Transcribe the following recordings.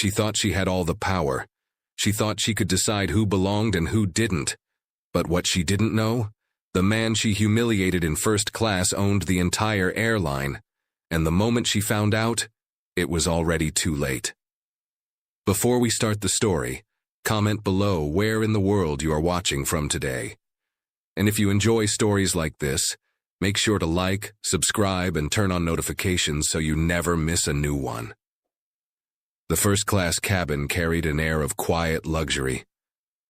She thought she had all the power. She thought she could decide who belonged and who didn't. But what she didn't know? The man she humiliated in first class owned the entire airline, and the moment she found out, it was already too late. Before we start the story, comment below where in the world you are watching from today. And if you enjoy stories like this, make sure to like, subscribe, and turn on notifications so you never miss a new one. The first-class cabin carried an air of quiet luxury.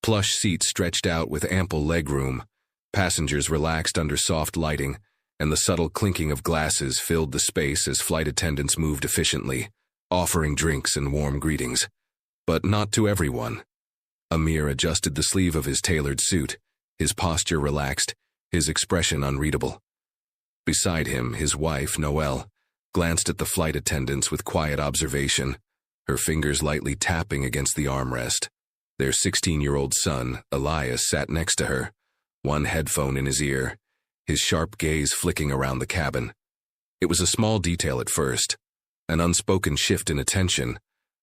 Plush seats stretched out with ample legroom, passengers relaxed under soft lighting, and the subtle clinking of glasses filled the space as flight attendants moved efficiently, offering drinks and warm greetings. But not to everyone. Amir adjusted the sleeve of his tailored suit, his posture relaxed, his expression unreadable. Beside him, his wife, Noelle, glanced at the flight attendants with quiet observation, her fingers lightly tapping against the armrest. Their 16-year-old son, Elias, sat next to her, one headphone in his ear, his sharp gaze flicking around the cabin. It was a small detail at first, an unspoken shift in attention,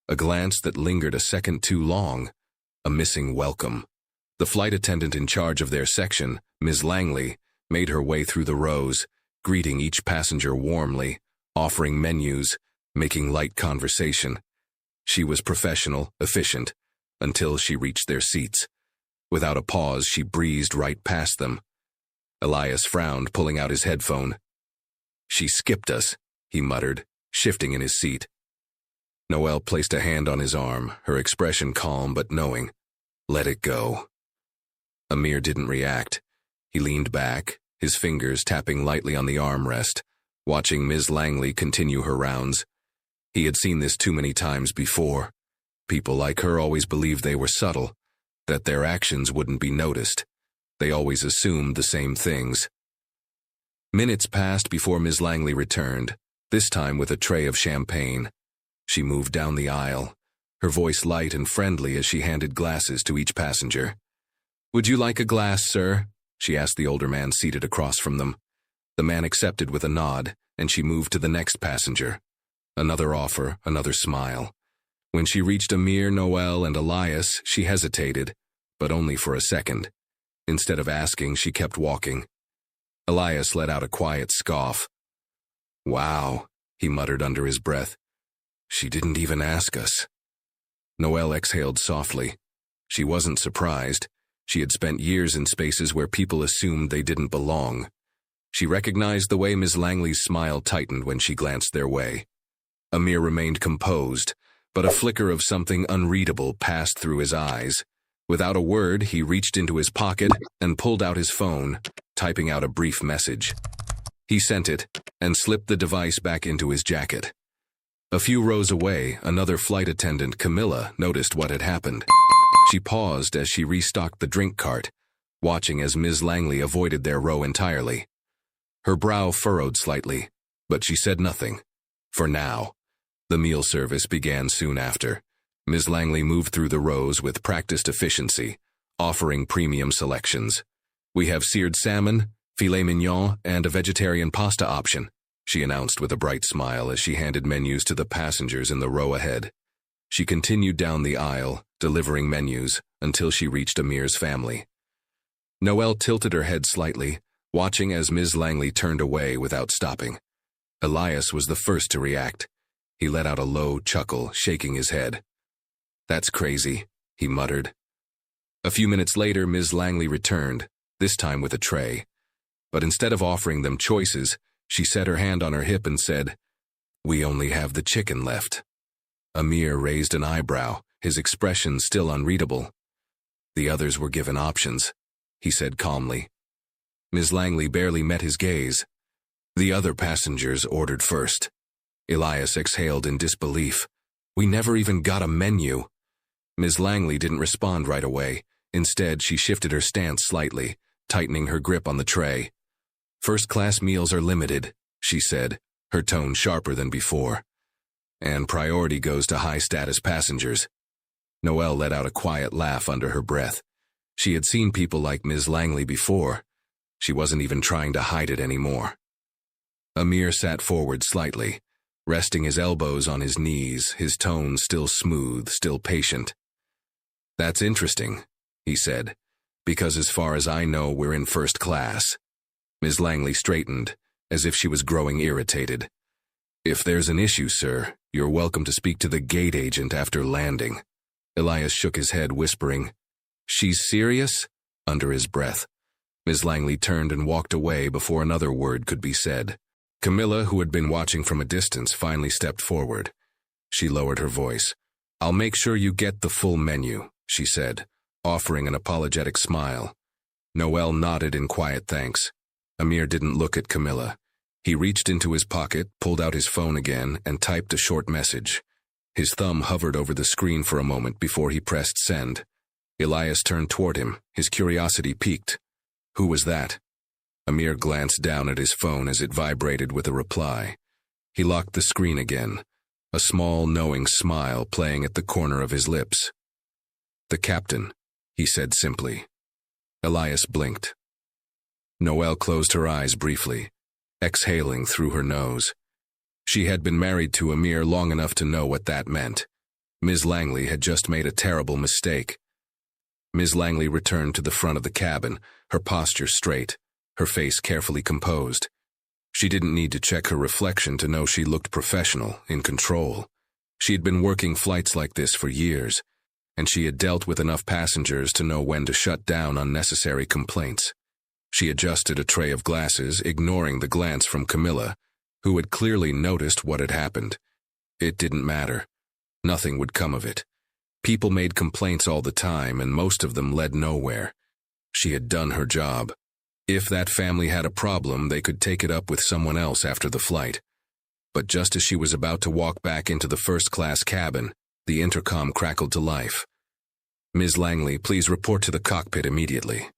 a glance that lingered a second too long, a missing welcome. The flight attendant in charge of their section, Ms. Langley, made her way through the rows, greeting each passenger warmly, offering menus, making light conversation. She was professional, efficient, until she reached their seats. Without a pause, she breezed right past them. Elias frowned, pulling out his headphone. "She skipped us," he muttered, shifting in his seat. Noelle placed a hand on his arm, her expression calm but knowing. "Let it go." Amir didn't react. He leaned back, his fingers tapping lightly on the armrest, watching Ms. Langley continue her rounds. He had seen this too many times before. People like her always believed they were subtle, that their actions wouldn't be noticed. They always assumed the same things. Minutes passed before Ms. Langley returned, this time with a tray of champagne. She moved down the aisle, her voice light and friendly as she handed glasses to each passenger. "Would you like a glass, sir?" she asked the older man seated across from them. The man accepted with a nod, and she moved to the next passenger. Another offer, another smile. When she reached Amir, Noelle, and Elias, she hesitated, but only for a second. Instead of asking, she kept walking. Elias let out a quiet scoff. "Wow," he muttered under his breath. "She didn't even ask us." Noelle exhaled softly. She wasn't surprised. She had spent years in spaces where people assumed they didn't belong. She recognized the way Ms. Langley's smile tightened when she glanced their way. Amir remained composed, but a flicker of something unreadable passed through his eyes. Without a word, he reached into his pocket and pulled out his phone, typing out a brief message. He sent it and slipped the device back into his jacket. A few rows away, another flight attendant, Camilla, noticed what had happened. She paused as she restocked the drink cart, watching as Ms. Langley avoided their row entirely. Her brow furrowed slightly, but she said nothing. For now. The meal service began soon after. Ms. Langley moved through the rows with practiced efficiency, offering premium selections. "We have seared salmon, filet mignon, and a vegetarian pasta option," she announced with a bright smile as she handed menus to the passengers in the row ahead. She continued down the aisle, delivering menus, until she reached Amir's family. Noelle tilted her head slightly, watching as Ms. Langley turned away without stopping. Elias was the first to react. He let out a low chuckle, shaking his head. "That's crazy," he muttered. A few minutes later, Ms. Langley returned, this time with a tray. But instead of offering them choices, she set her hand on her hip and said, "We only have the chicken left." Amir raised an eyebrow, his expression still unreadable. "The others were given options," he said calmly. Ms. Langley barely met his gaze. "The other passengers ordered first." Elias exhaled in disbelief. "We never even got a menu." Ms. Langley didn't respond right away. Instead, she shifted her stance slightly, tightening her grip on the tray. "First-class meals are limited," she said, her tone sharper than before. "And priority goes to high-status passengers." Noelle let out a quiet laugh under her breath. She had seen people like Ms. Langley before. She wasn't even trying to hide it anymore. Amir sat forward slightly, resting his elbows on his knees, his tone still smooth, still patient. "That's interesting," he said, "because as far as I know, we're in first class." Ms. Langley straightened, as if she was growing irritated. "If there's an issue, sir, you're welcome to speak to the gate agent after landing." Elias shook his head, whispering, "She's serious?" under his breath. Ms. Langley turned and walked away before another word could be said. Camilla, who had been watching from a distance, finally stepped forward. She lowered her voice. "I'll make sure you get the full menu," she said, offering an apologetic smile. Noel nodded in quiet thanks. Amir didn't look at Camilla. He reached into his pocket, pulled out his phone again, and typed a short message. His thumb hovered over the screen for a moment before he pressed send. Elias turned toward him, his curiosity piqued. "Who was that?" Amir glanced down at his phone as it vibrated with a reply. He locked the screen again, a small, knowing smile playing at the corner of his lips. "The captain," he said simply. Elias blinked. Noelle closed her eyes briefly, exhaling through her nose. She had been married to Amir long enough to know what that meant. Ms. Langley had just made a terrible mistake. Ms. Langley returned to the front of the cabin, her posture straight, her face carefully composed. She didn't need to check her reflection to know she looked professional, in control. She had been working flights like this for years, and she had dealt with enough passengers to know when to shut down unnecessary complaints. She adjusted a tray of glasses, ignoring the glance from Camilla, who had clearly noticed what had happened. It didn't matter. Nothing would come of it. People made complaints all the time, and most of them led nowhere. She had done her job. If that family had a problem, they could take it up with someone else after the flight. But just as she was about to walk back into the first-class cabin, the intercom crackled to life. "Ms. Langley, please report to the cockpit immediately."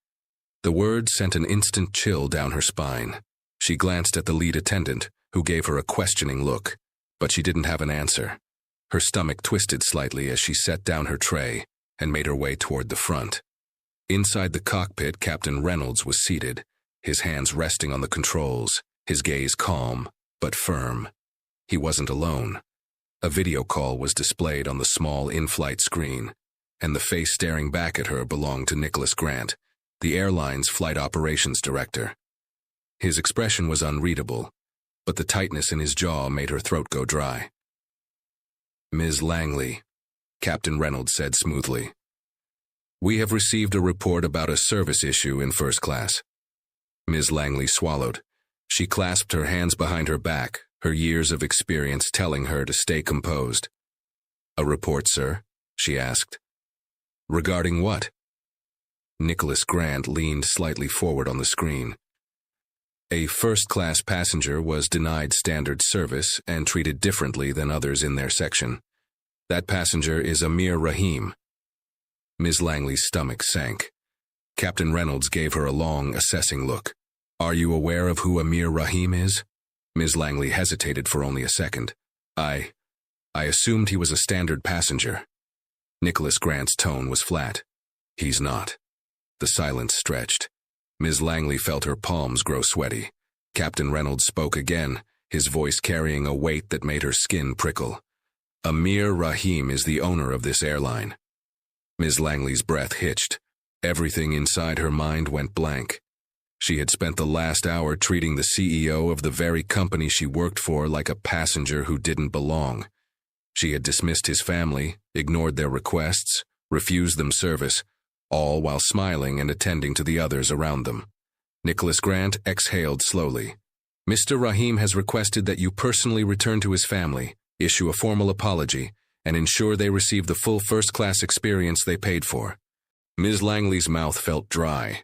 The word sent an instant chill down her spine. She glanced at the lead attendant, who gave her a questioning look, but she didn't have an answer. Her stomach twisted slightly as she set down her tray and made her way toward the front. Inside the cockpit, Captain Reynolds was seated, his hands resting on the controls, his gaze calm but firm. He wasn't alone. A video call was displayed on the small in-flight screen, and the face staring back at her belonged to Nicholas Grant, the airline's flight operations director. His expression was unreadable, but the tightness in his jaw made her throat go dry. "Ms. Langley," Captain Reynolds said smoothly, "we have received a report about a service issue in first class." Ms. Langley swallowed. She clasped her hands behind her back, her years of experience telling her to stay composed. "A report, sir?" she asked. "Regarding what?" Nicholas Grant leaned slightly forward on the screen. "A first-class passenger was denied standard service and treated differently than others in their section. That passenger is Amir Rahim." Ms. Langley's stomach sank. Captain Reynolds gave her a long, assessing look. "Are you aware of who Amir Rahim is?" Ms. Langley hesitated for only a second. I assumed he was a standard passenger." Nicholas Grant's tone was flat. "He's not." The silence stretched. Ms. Langley felt her palms grow sweaty. Captain Reynolds spoke again, his voice carrying a weight that made her skin prickle. "Amir Rahim is the owner of this airline." Ms. Langley's breath hitched. Everything inside her mind went blank. She had spent the last hour treating the CEO of the very company she worked for like a passenger who didn't belong. She had dismissed his family, ignored their requests, refused them service, all while smiling and attending to the others around them. Nicholas Grant exhaled slowly. "Mr. Rahim has requested that you personally return to his family, issue a formal apology, and ensure they receive the full first-class experience they paid for." Ms. Langley's mouth felt dry.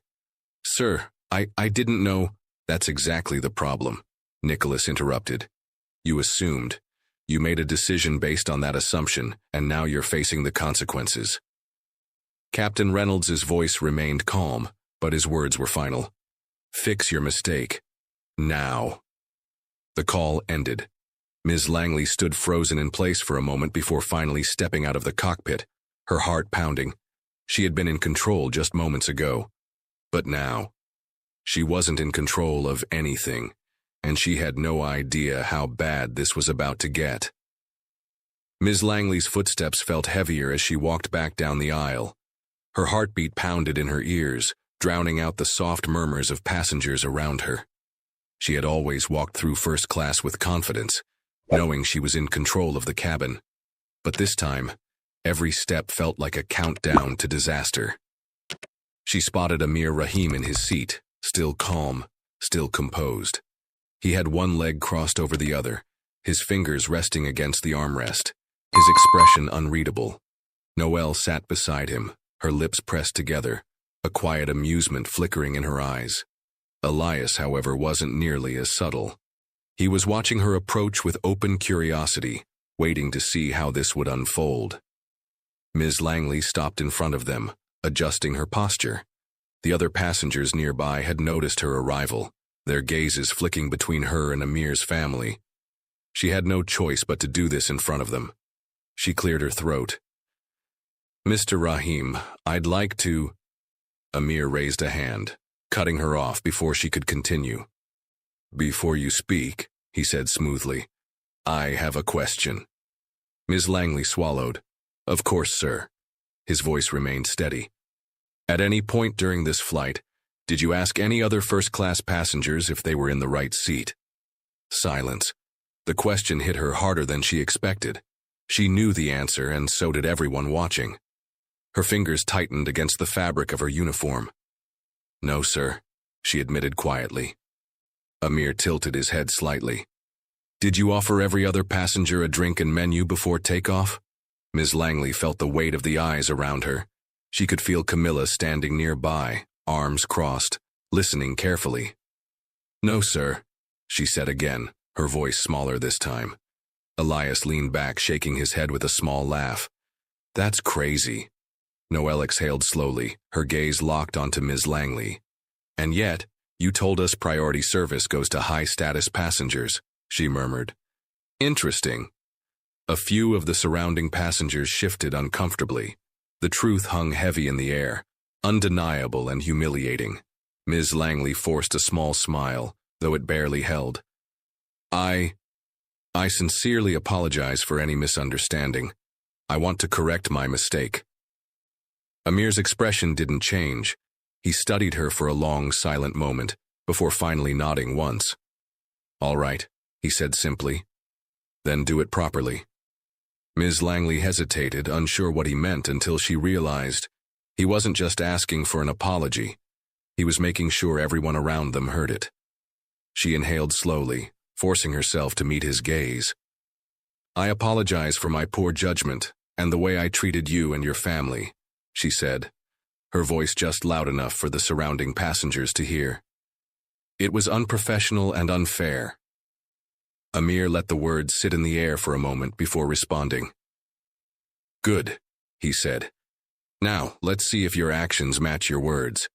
"Sir, I didn't know—" "That's exactly the problem," Nicholas interrupted. "You assumed. You made a decision based on that assumption, and now you're facing the consequences." Captain Reynolds's voice remained calm, but his words were final. "Fix your mistake. Now." The call ended. Ms. Langley stood frozen in place for a moment before finally stepping out of the cockpit, her heart pounding. She had been in control just moments ago. But now, she wasn't in control of anything. and she had no idea how bad this was about to get. Ms. Langley's footsteps felt heavier as she walked back down the aisle. Her heartbeat pounded in her ears, drowning out the soft murmurs of passengers around her. She had always walked through first class with confidence, knowing she was in control of the cabin. But this time, every step felt like a countdown to disaster. She spotted Amir Rahim in his seat, still calm, still composed. He had one leg crossed over the other, his fingers resting against the armrest, his expression unreadable. Noelle sat beside him, her lips pressed together, a quiet amusement flickering in her eyes. Elias, however, wasn't nearly as subtle. He was watching her approach with open curiosity, waiting to see how this would unfold. Ms. Langley stopped in front of them, adjusting her posture. The other passengers nearby had noticed her arrival, their gazes flicking between her and Amir's family. She had no choice but to do this in front of them. She cleared her throat. "Mr. Rahim, I'd like to—" Amir raised a hand, cutting her off before she could continue. "Before you speak," he said smoothly, "I have a question." Ms. Langley swallowed. "Of course, sir." His voice remained steady. "At any point during this flight, did you ask any other first-class passengers if they were in the right seat?" Silence. The question hit her harder than she expected. She knew the answer, and so did everyone watching. Her fingers tightened against the fabric of her uniform. "No, sir," she admitted quietly. Amir tilted his head slightly. "Did you offer every other passenger a drink and menu before takeoff?" Ms. Langley felt the weight of the eyes around her. She could feel Camilla standing nearby, arms crossed, listening carefully. "No, sir," she said again, her voice smaller this time. Elias leaned back, shaking his head with a small laugh. "That's crazy." Noelle exhaled slowly, her gaze locked onto Ms. Langley. "And yet, you told us priority service goes to high-status passengers," she murmured. "Interesting." A few of the surrounding passengers shifted uncomfortably. The truth hung heavy in the air, undeniable and humiliating. Ms. Langley forced a small smile, though it barely held. I sincerely apologize for any misunderstanding. I want to correct my mistake." Amir's expression didn't change. He studied her for a long, silent moment, before finally nodding once. "All right," he said simply. "Then do it properly." Ms. Langley hesitated, unsure what he meant, until she realized he wasn't just asking for an apology. He was making sure everyone around them heard it. She inhaled slowly, forcing herself to meet his gaze. "I apologize for my poor judgment and the way I treated you and your family," she said, her voice just loud enough for the surrounding passengers to hear. "It was unprofessional and unfair." Amir let the words sit in the air for a moment before responding. "Good," he said. "Now, let's see if your actions match your words."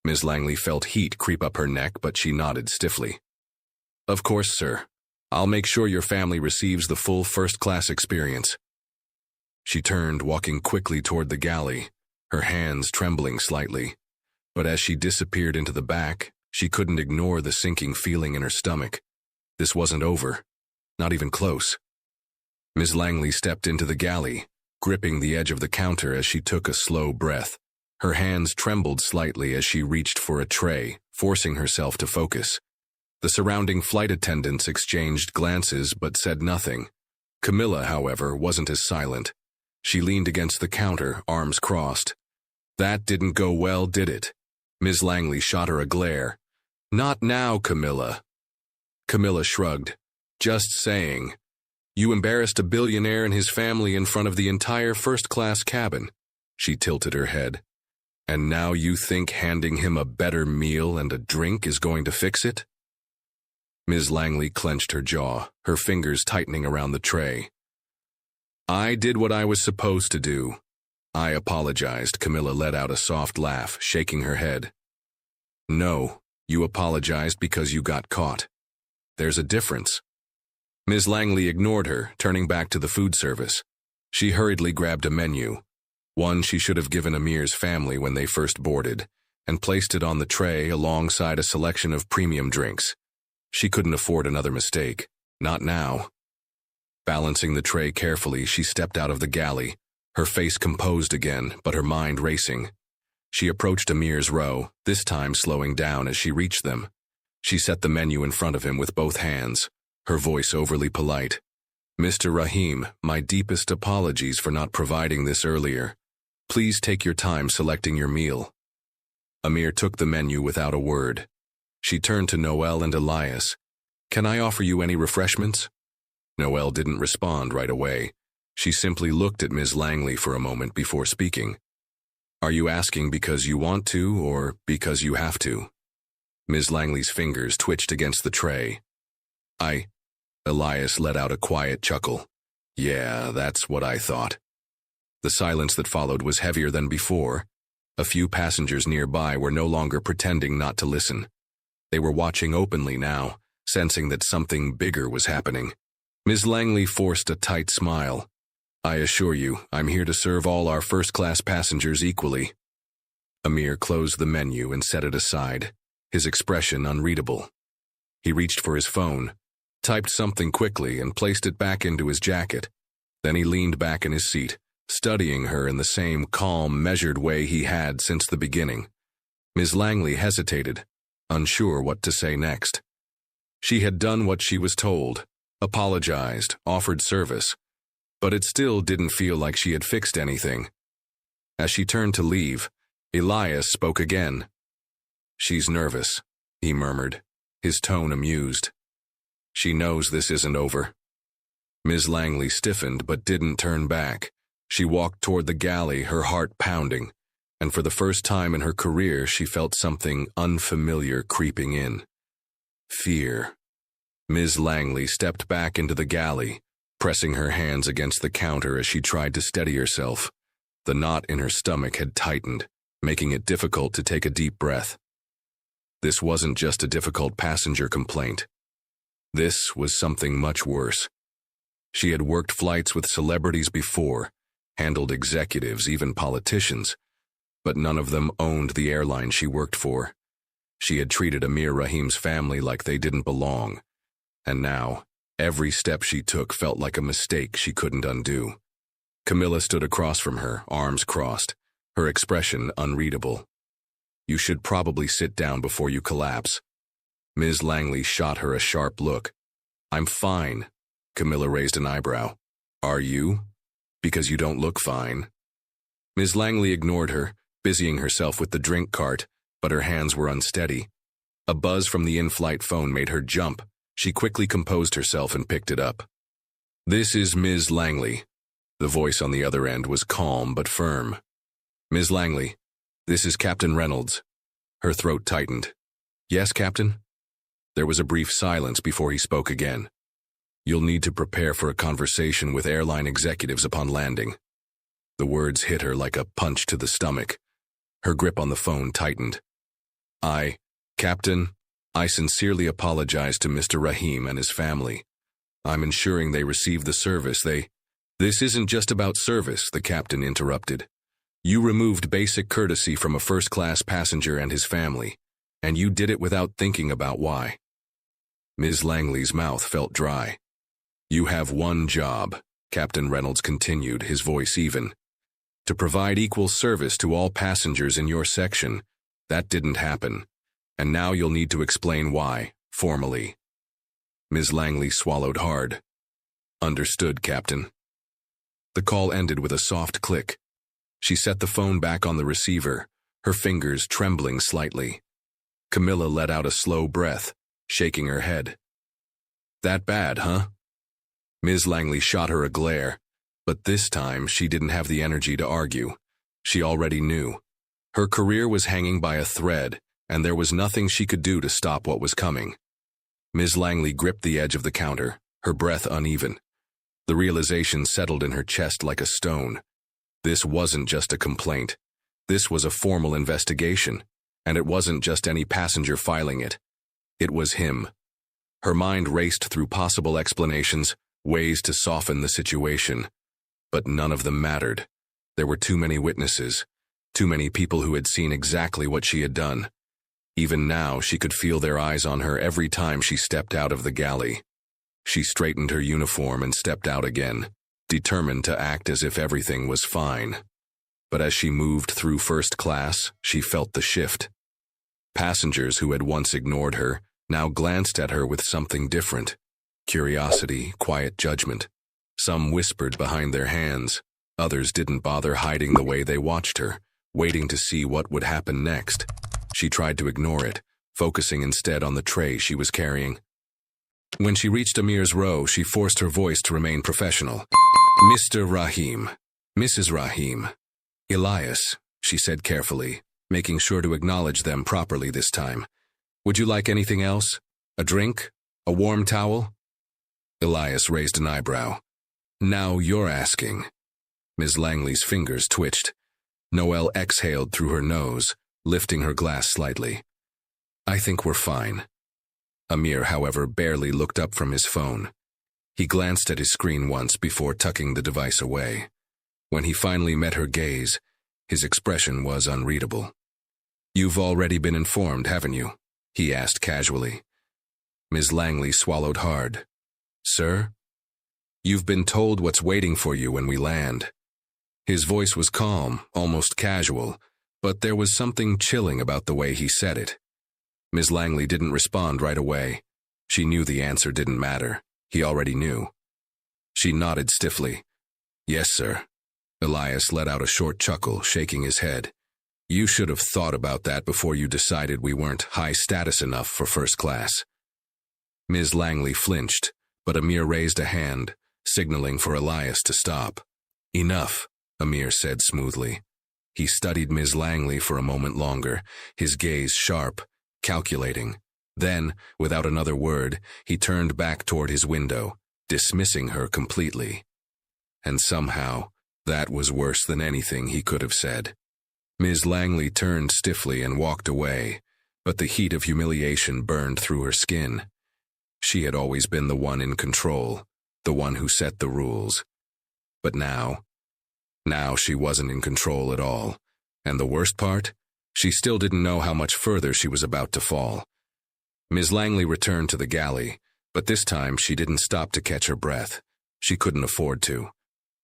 Ms. Langley felt heat creep up her neck, but she nodded stiffly. "Of course, sir. I'll make sure your family receives the full first-class experience." She turned, walking quickly toward the galley, her hands trembling slightly. But as she disappeared into the back, she couldn't ignore the sinking feeling in her stomach. This wasn't over. Not even close. Ms. Langley stepped into the galley, gripping the edge of the counter as she took a slow breath. Her hands trembled slightly as she reached for a tray, forcing herself to focus. The surrounding flight attendants exchanged glances but said nothing. Camilla, however, wasn't as silent. She leaned against the counter, arms crossed. "That didn't go well, did it?" Ms. Langley shot her a glare. "Not now, Camilla." Camilla shrugged. "Just saying. You embarrassed a billionaire and his family in front of the entire first-class cabin." She tilted her head. "And now you think handing him a better meal and a drink is going to fix it?" Ms. Langley clenched her jaw, her fingers tightening around the tray. "I did what I was supposed to do. I apologized." Camilla let out a soft laugh, shaking her head. "No, you apologized because you got caught. There's a difference." Ms. Langley ignored her, turning back to the food service. She hurriedly grabbed a menu, one she should have given Amir's family when they first boarded, and placed it on the tray alongside a selection of premium drinks. She couldn't afford another mistake. Not now. Balancing the tray carefully, she stepped out of the galley, her face composed again, but her mind racing. She approached Amir's row, this time slowing down as she reached them. She set the menu in front of him with both hands, her voice overly polite. "Mr. Rahim, my deepest apologies for not providing this earlier. Please take your time selecting your meal." Amir took the menu without a word. She turned to Noel and Elias. "Can I offer you any refreshments?" Noel didn't respond right away. She simply looked at Ms. Langley for a moment before speaking. "Are you asking because you want to or because you have to?" Ms. Langley's fingers twitched against the tray. Elias let out a quiet chuckle. "Yeah, that's what I thought." The silence that followed was heavier than before. A few passengers nearby were no longer pretending not to listen. They were watching openly now, sensing that something bigger was happening. Ms. Langley forced a tight smile. "I assure you, I'm here to serve all our first-class passengers equally." Amir closed the menu and set it aside, his expression unreadable. He reached for his phone, typed something quickly, and placed it back into his jacket. Then he leaned back in his seat, studying her in the same calm, measured way he had since the beginning. Ms. Langley hesitated, unsure what to say next. She had done what she was told, apologized, offered service, but it still didn't feel like she had fixed anything. As she turned to leave, Elias spoke again. "She's nervous," he murmured, his tone amused. "She knows this isn't over." Ms. Langley stiffened but didn't turn back. She walked toward the galley, her heart pounding, and for the first time in her career she felt something unfamiliar creeping in. Fear. Ms. Langley stepped back into the galley, pressing her hands against the counter as she tried to steady herself. The knot in her stomach had tightened, making it difficult to take a deep breath. This wasn't just a difficult passenger complaint. This was something much worse. She had worked flights with celebrities before, handled executives, even politicians, but none of them owned the airline she worked for. She had treated Amir Rahim's family like they didn't belong, and now, every step she took felt like a mistake she couldn't undo. Camilla stood across from her, arms crossed, her expression unreadable. "You should probably sit down before you collapse." Ms. Langley shot her a sharp look. "I'm fine." Camilla raised an eyebrow. "Are you? Because you don't look fine." Ms. Langley ignored her, busying herself with the drink cart, but her hands were unsteady. A buzz from the in-flight phone made her jump. She quickly composed herself and picked it up. "This is Ms. Langley." The voice on the other end was calm but firm. "Ms. Langley, this is Captain Reynolds." Her throat tightened. "Yes, Captain?" There was a brief silence before he spoke again. "You'll need to prepare for a conversation with airline executives upon landing." The words hit her like a punch to the stomach. Her grip on the phone tightened. Captain, I sincerely apologize to Mr. Rahim and his family. I'm ensuring they receive the service This isn't just about service," the captain interrupted. "You removed basic courtesy from a first-class passenger and his family, and you did it without thinking about why." Ms. Langley's mouth felt dry. "You have one job," Captain Reynolds continued, his voice even. "To provide equal service to all passengers in your section. That didn't happen, and now you'll need to explain why, formally." Ms. Langley swallowed hard. "Understood, Captain." The call ended with a soft click. She set the phone back on the receiver, her fingers trembling slightly. Camilla let out a slow breath, shaking her head. "That bad, huh?" Ms. Langley shot her a glare, but this time she didn't have the energy to argue. She already knew. Her career was hanging by a thread, and there was nothing she could do to stop what was coming. Ms. Langley gripped the edge of the counter, her breath uneven. The realization settled in her chest like a stone. This wasn't just a complaint. This was a formal investigation, and it wasn't just any passenger filing it. It was him. Her mind raced through possible explanations, ways to soften the situation. But none of them mattered. There were too many witnesses, too many people who had seen exactly what she had done. Even now, she could feel their eyes on her every time she stepped out of the galley. She straightened her uniform and stepped out again, determined to act as if everything was fine. But as she moved through first class, she felt the shift. Passengers who had once ignored her now glanced at her with something different. Curiosity, quiet judgment. Some whispered behind their hands. Others didn't bother hiding the way they watched her, waiting to see what would happen next. She tried to ignore it, focusing instead on the tray she was carrying. When she reached Amir's row, she forced her voice to remain professional. "Mr. Rahim, Mrs. Rahim, Elias," she said carefully, making sure to acknowledge them properly this time. "Would you like anything else? A drink? A warm towel?" Elias raised an eyebrow. "Now you're asking." Ms. Langley's fingers twitched. Noelle exhaled through her nose, lifting her glass slightly. "I think we're fine." Amir, however, barely looked up from his phone. He glanced at his screen once before tucking the device away. When he finally met her gaze, his expression was unreadable. "You've already been informed, haven't you?" he asked casually. Ms. Langley swallowed hard. "Sir? You've been told what's waiting for you when we land." His voice was calm, almost casual, but there was something chilling about the way he said it. Ms. Langley didn't respond right away. She knew the answer didn't matter. He already knew. She nodded stiffly. "Yes, sir." Elias let out a short chuckle, shaking his head. "You should have thought about that before you decided we weren't high status enough for first class." Ms. Langley flinched, but Amir raised a hand, signaling for Elias to stop. "Enough," Amir said smoothly. He studied Ms. Langley for a moment longer, his gaze sharp, calculating. Then, without another word, he turned back toward his window, dismissing her completely. And somehow, that was worse than anything he could have said. Ms. Langley turned stiffly and walked away, but the heat of humiliation burned through her skin. She had always been the one in control, the one who set the rules. But now she wasn't in control at all. And the worst part? She still didn't know how much further she was about to fall. Ms. Langley returned to the galley, but this time she didn't stop to catch her breath. She couldn't afford to.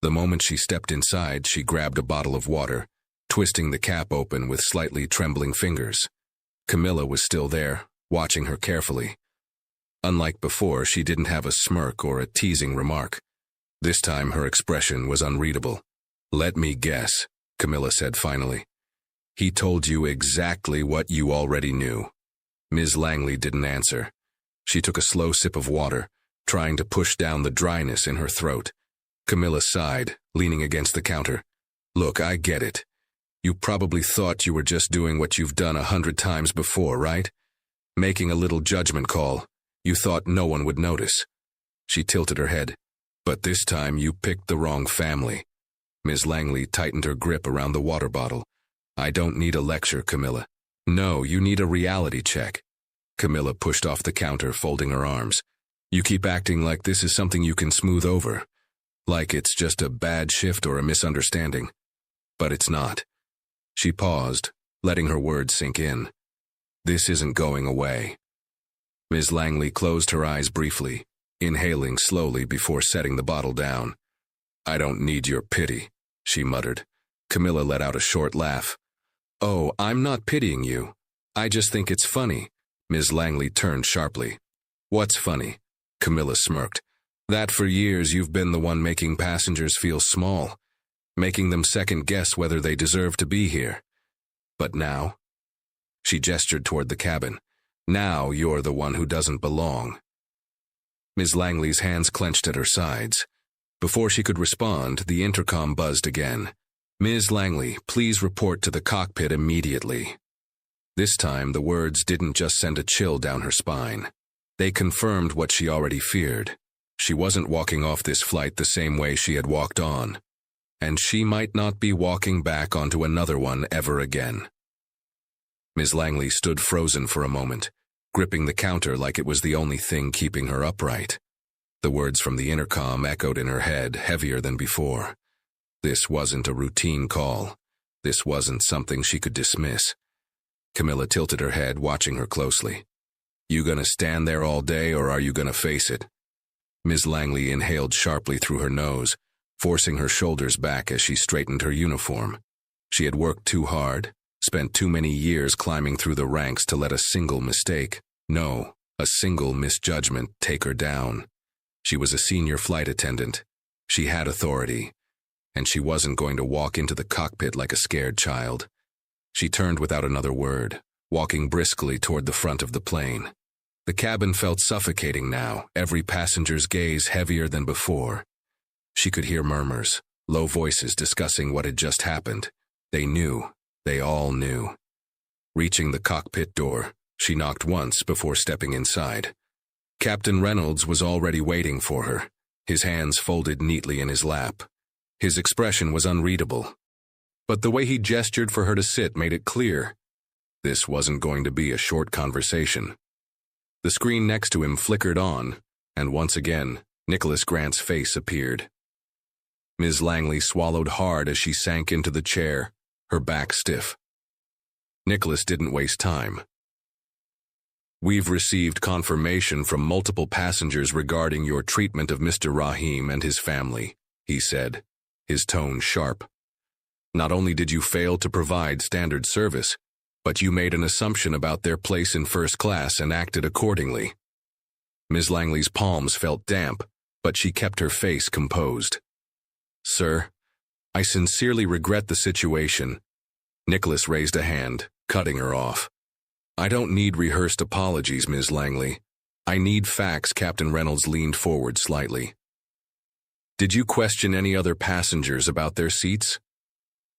The moment she stepped inside, she grabbed a bottle of water, twisting the cap open with slightly trembling fingers. Camilla was still there, watching her carefully. Unlike before, she didn't have a smirk or a teasing remark. This time her expression was unreadable. "Let me guess," Camilla said finally. "He told you exactly what you already knew." Ms. Langley didn't answer. She took a slow sip of water, trying to push down the dryness in her throat. Camilla sighed, leaning against the counter. "Look, I get it. You probably thought you were just doing what you've done 100 times before, right? Making a little judgment call. You thought no one would notice." She tilted her head. "But this time you picked the wrong family." Ms. Langley tightened her grip around the water bottle. "I don't need a lecture, Camilla. No, you need a reality check." Camilla pushed off the counter, folding her arms. "You keep acting like this is something you can smooth over. Like it's just a bad shift or a misunderstanding. But it's not." She paused, letting her words sink in. "This isn't going away." Ms. Langley closed her eyes briefly, inhaling slowly before setting the bottle down. "I don't need your pity," she muttered. Camilla let out a short laugh. "Oh, I'm not pitying you. I just think it's funny." Ms. Langley turned sharply. "What's funny?" Camilla smirked. "That for years you've been the one making passengers feel small, making them second-guess whether they deserve to be here. But now?" She gestured toward the cabin. "Now you're the one who doesn't belong." Ms. Langley's hands clenched at her sides. Before she could respond, the intercom buzzed again. "Ms. Langley, please report to the cockpit immediately." This time, the words didn't just send a chill down her spine. They confirmed what she already feared. She wasn't walking off this flight the same way she had walked on. And she might not be walking back onto another one ever again. Ms. Langley stood frozen for a moment, gripping the counter like it was the only thing keeping her upright. The words from the intercom echoed in her head, heavier than before. This wasn't a routine call. This wasn't something she could dismiss. Camilla tilted her head, watching her closely. You gonna stand there all day, or are you gonna face it? Ms. Langley inhaled sharply through her nose, forcing her shoulders back as she straightened her uniform. She had worked too hard, spent too many years climbing through the ranks to let a single mistake, no, a single misjudgment, take her down. She was a senior flight attendant. She had authority, and she wasn't going to walk into the cockpit like a scared child. She turned without another word, walking briskly toward the front of the plane. The cabin felt suffocating now, every passenger's gaze heavier than before. She could hear murmurs, low voices discussing what had just happened. They knew. They all knew. Reaching the cockpit door, she knocked once before stepping inside. Captain Reynolds was already waiting for her, his hands folded neatly in his lap. His expression was unreadable, but the way he gestured for her to sit made it clear. This wasn't going to be a short conversation. The screen next to him flickered on, and once again, Nicholas Grant's face appeared. Ms. Langley swallowed hard as she sank into the chair, her back stiff. Nicholas didn't waste time. We've received confirmation from multiple passengers regarding your treatment of Mr. Rahim and his family, he said, his tone sharp. Not only did you fail to provide standard service, but you made an assumption about their place in first class and acted accordingly. Ms. Langley's palms felt damp, but she kept her face composed. Sir, I sincerely regret the situation. Nicholas raised a hand, cutting her off. I don't need rehearsed apologies, Ms. Langley. I need facts. Captain Reynolds leaned forward slightly. Did you question any other passengers about their seats?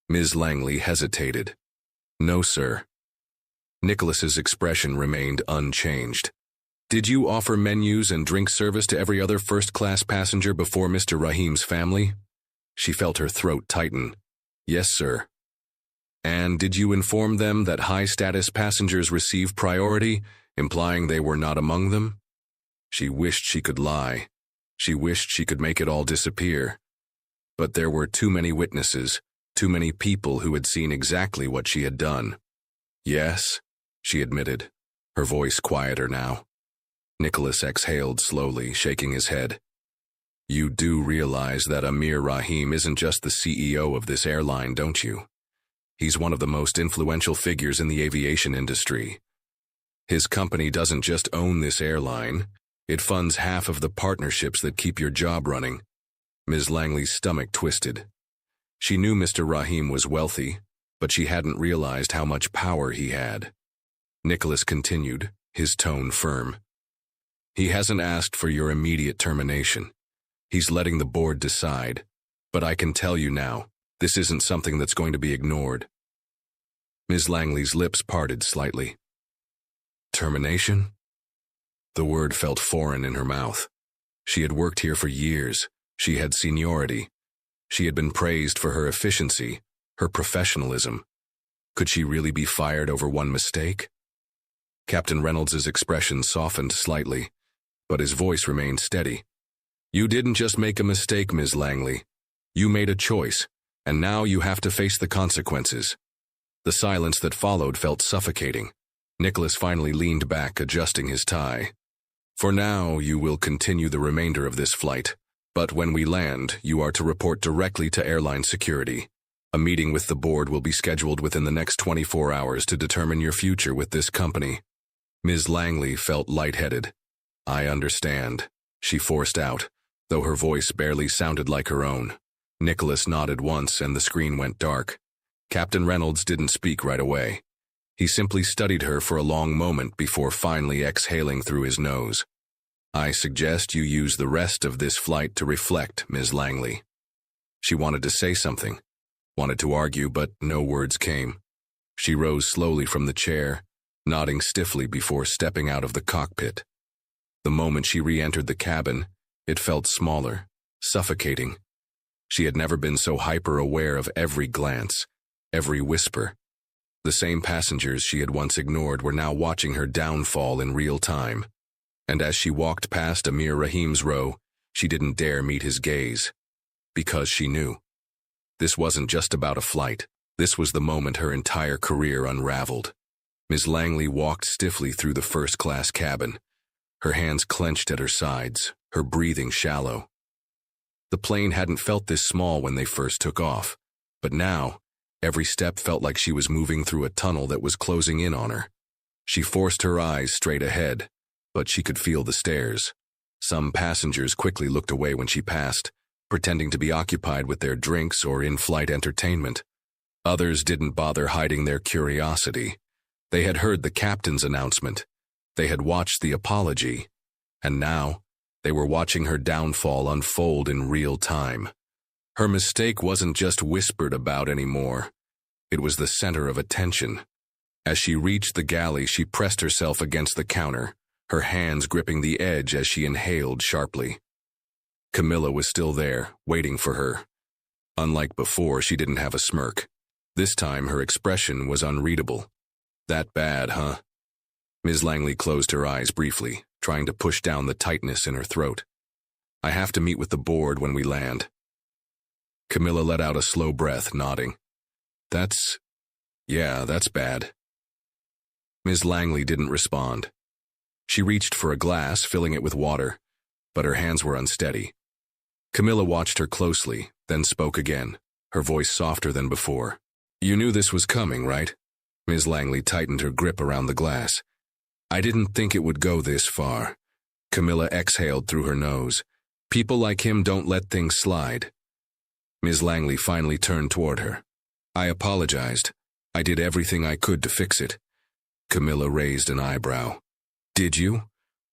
Ms. Langley hesitated. No, sir. Nicholas's expression remained unchanged. Did you offer menus and drink service to every other first-class passenger before Mr. Rahim's family? She felt her throat tighten. Yes, sir. And did you inform them that high-status passengers receive priority, implying they were not among them? She wished she could lie. She wished she could make it all disappear. But there were too many witnesses, too many people who had seen exactly what she had done. Yes, she admitted, her voice quieter now. Nicholas exhaled slowly, shaking his head. You do realize that Amir Rahim isn't just the CEO of this airline, don't you? He's one of the most influential figures in the aviation industry. His company doesn't just own this airline, it funds half of the partnerships that keep your job running. Ms. Langley's stomach twisted. She knew Mr. Rahim was wealthy, but she hadn't realized how much power he had. Nicholas continued, his tone firm. He hasn't asked for your immediate termination. He's letting the board decide, but I can tell you now, this isn't something that's going to be ignored. Ms. Langley's lips parted slightly. Termination? The word felt foreign in her mouth. She had worked here for years. She had seniority. She had been praised for her efficiency, her professionalism. Could she really be fired over one mistake? Captain Reynolds's expression softened slightly, but his voice remained steady. You didn't just make a mistake, Ms. Langley. You made a choice, and now you have to face the consequences. The silence that followed felt suffocating. Nicholas finally leaned back, adjusting his tie. For now, you will continue the remainder of this flight, but when we land, you are to report directly to airline security. A meeting with the board will be scheduled within the next 24 hours to determine your future with this company. Ms. Langley felt lightheaded. I understand, she forced out, though her voice barely sounded like her own. Nicholas nodded once and the screen went dark. Captain Reynolds didn't speak right away. He simply studied her for a long moment before finally exhaling through his nose. I suggest you use the rest of this flight to reflect, Ms. Langley. She wanted to say something, wanted to argue, but no words came. She rose slowly from the chair, nodding stiffly before stepping out of the cockpit. The moment she re-entered the cabin, it felt smaller, suffocating. She had never been so hyper-aware of every glance, every whisper. The same passengers she had once ignored were now watching her downfall in real time. And as she walked past Amir Rahim's row, she didn't dare meet his gaze. Because she knew. This wasn't just about a flight. This was the moment her entire career unraveled. Miss Langley walked stiffly through the first-class cabin, her hands clenched at her sides, her breathing shallow. The plane hadn't felt this small when they first took off, but now, every step felt like she was moving through a tunnel that was closing in on her. She forced her eyes straight ahead, but she could feel the stares. Some passengers quickly looked away when she passed, pretending to be occupied with their drinks or in-flight entertainment. Others didn't bother hiding their curiosity. They had heard the captain's announcement. They had watched the apology. And now, they were watching her downfall unfold in real time. Her mistake wasn't just whispered about anymore. It was the center of attention. As she reached the galley, she pressed herself against the counter, her hands gripping the edge as she inhaled sharply. Camilla was still there, waiting for her. Unlike before, she didn't have a smirk. This time, her expression was unreadable. That bad, huh? Ms. Langley closed her eyes briefly, trying to push down the tightness in her throat. I have to meet with the board when we land. Camilla let out a slow breath, nodding. That's bad. Ms. Langley didn't respond. She reached for a glass, filling it with water, but her hands were unsteady. Camilla watched her closely, then spoke again, her voice softer than before. You knew this was coming, right? Ms. Langley tightened her grip around the glass. I didn't think it would go this far. Camilla exhaled through her nose. People like him don't let things slide. Ms. Langley finally turned toward her. I apologized. I did everything I could to fix it. Camilla raised an eyebrow. Did you?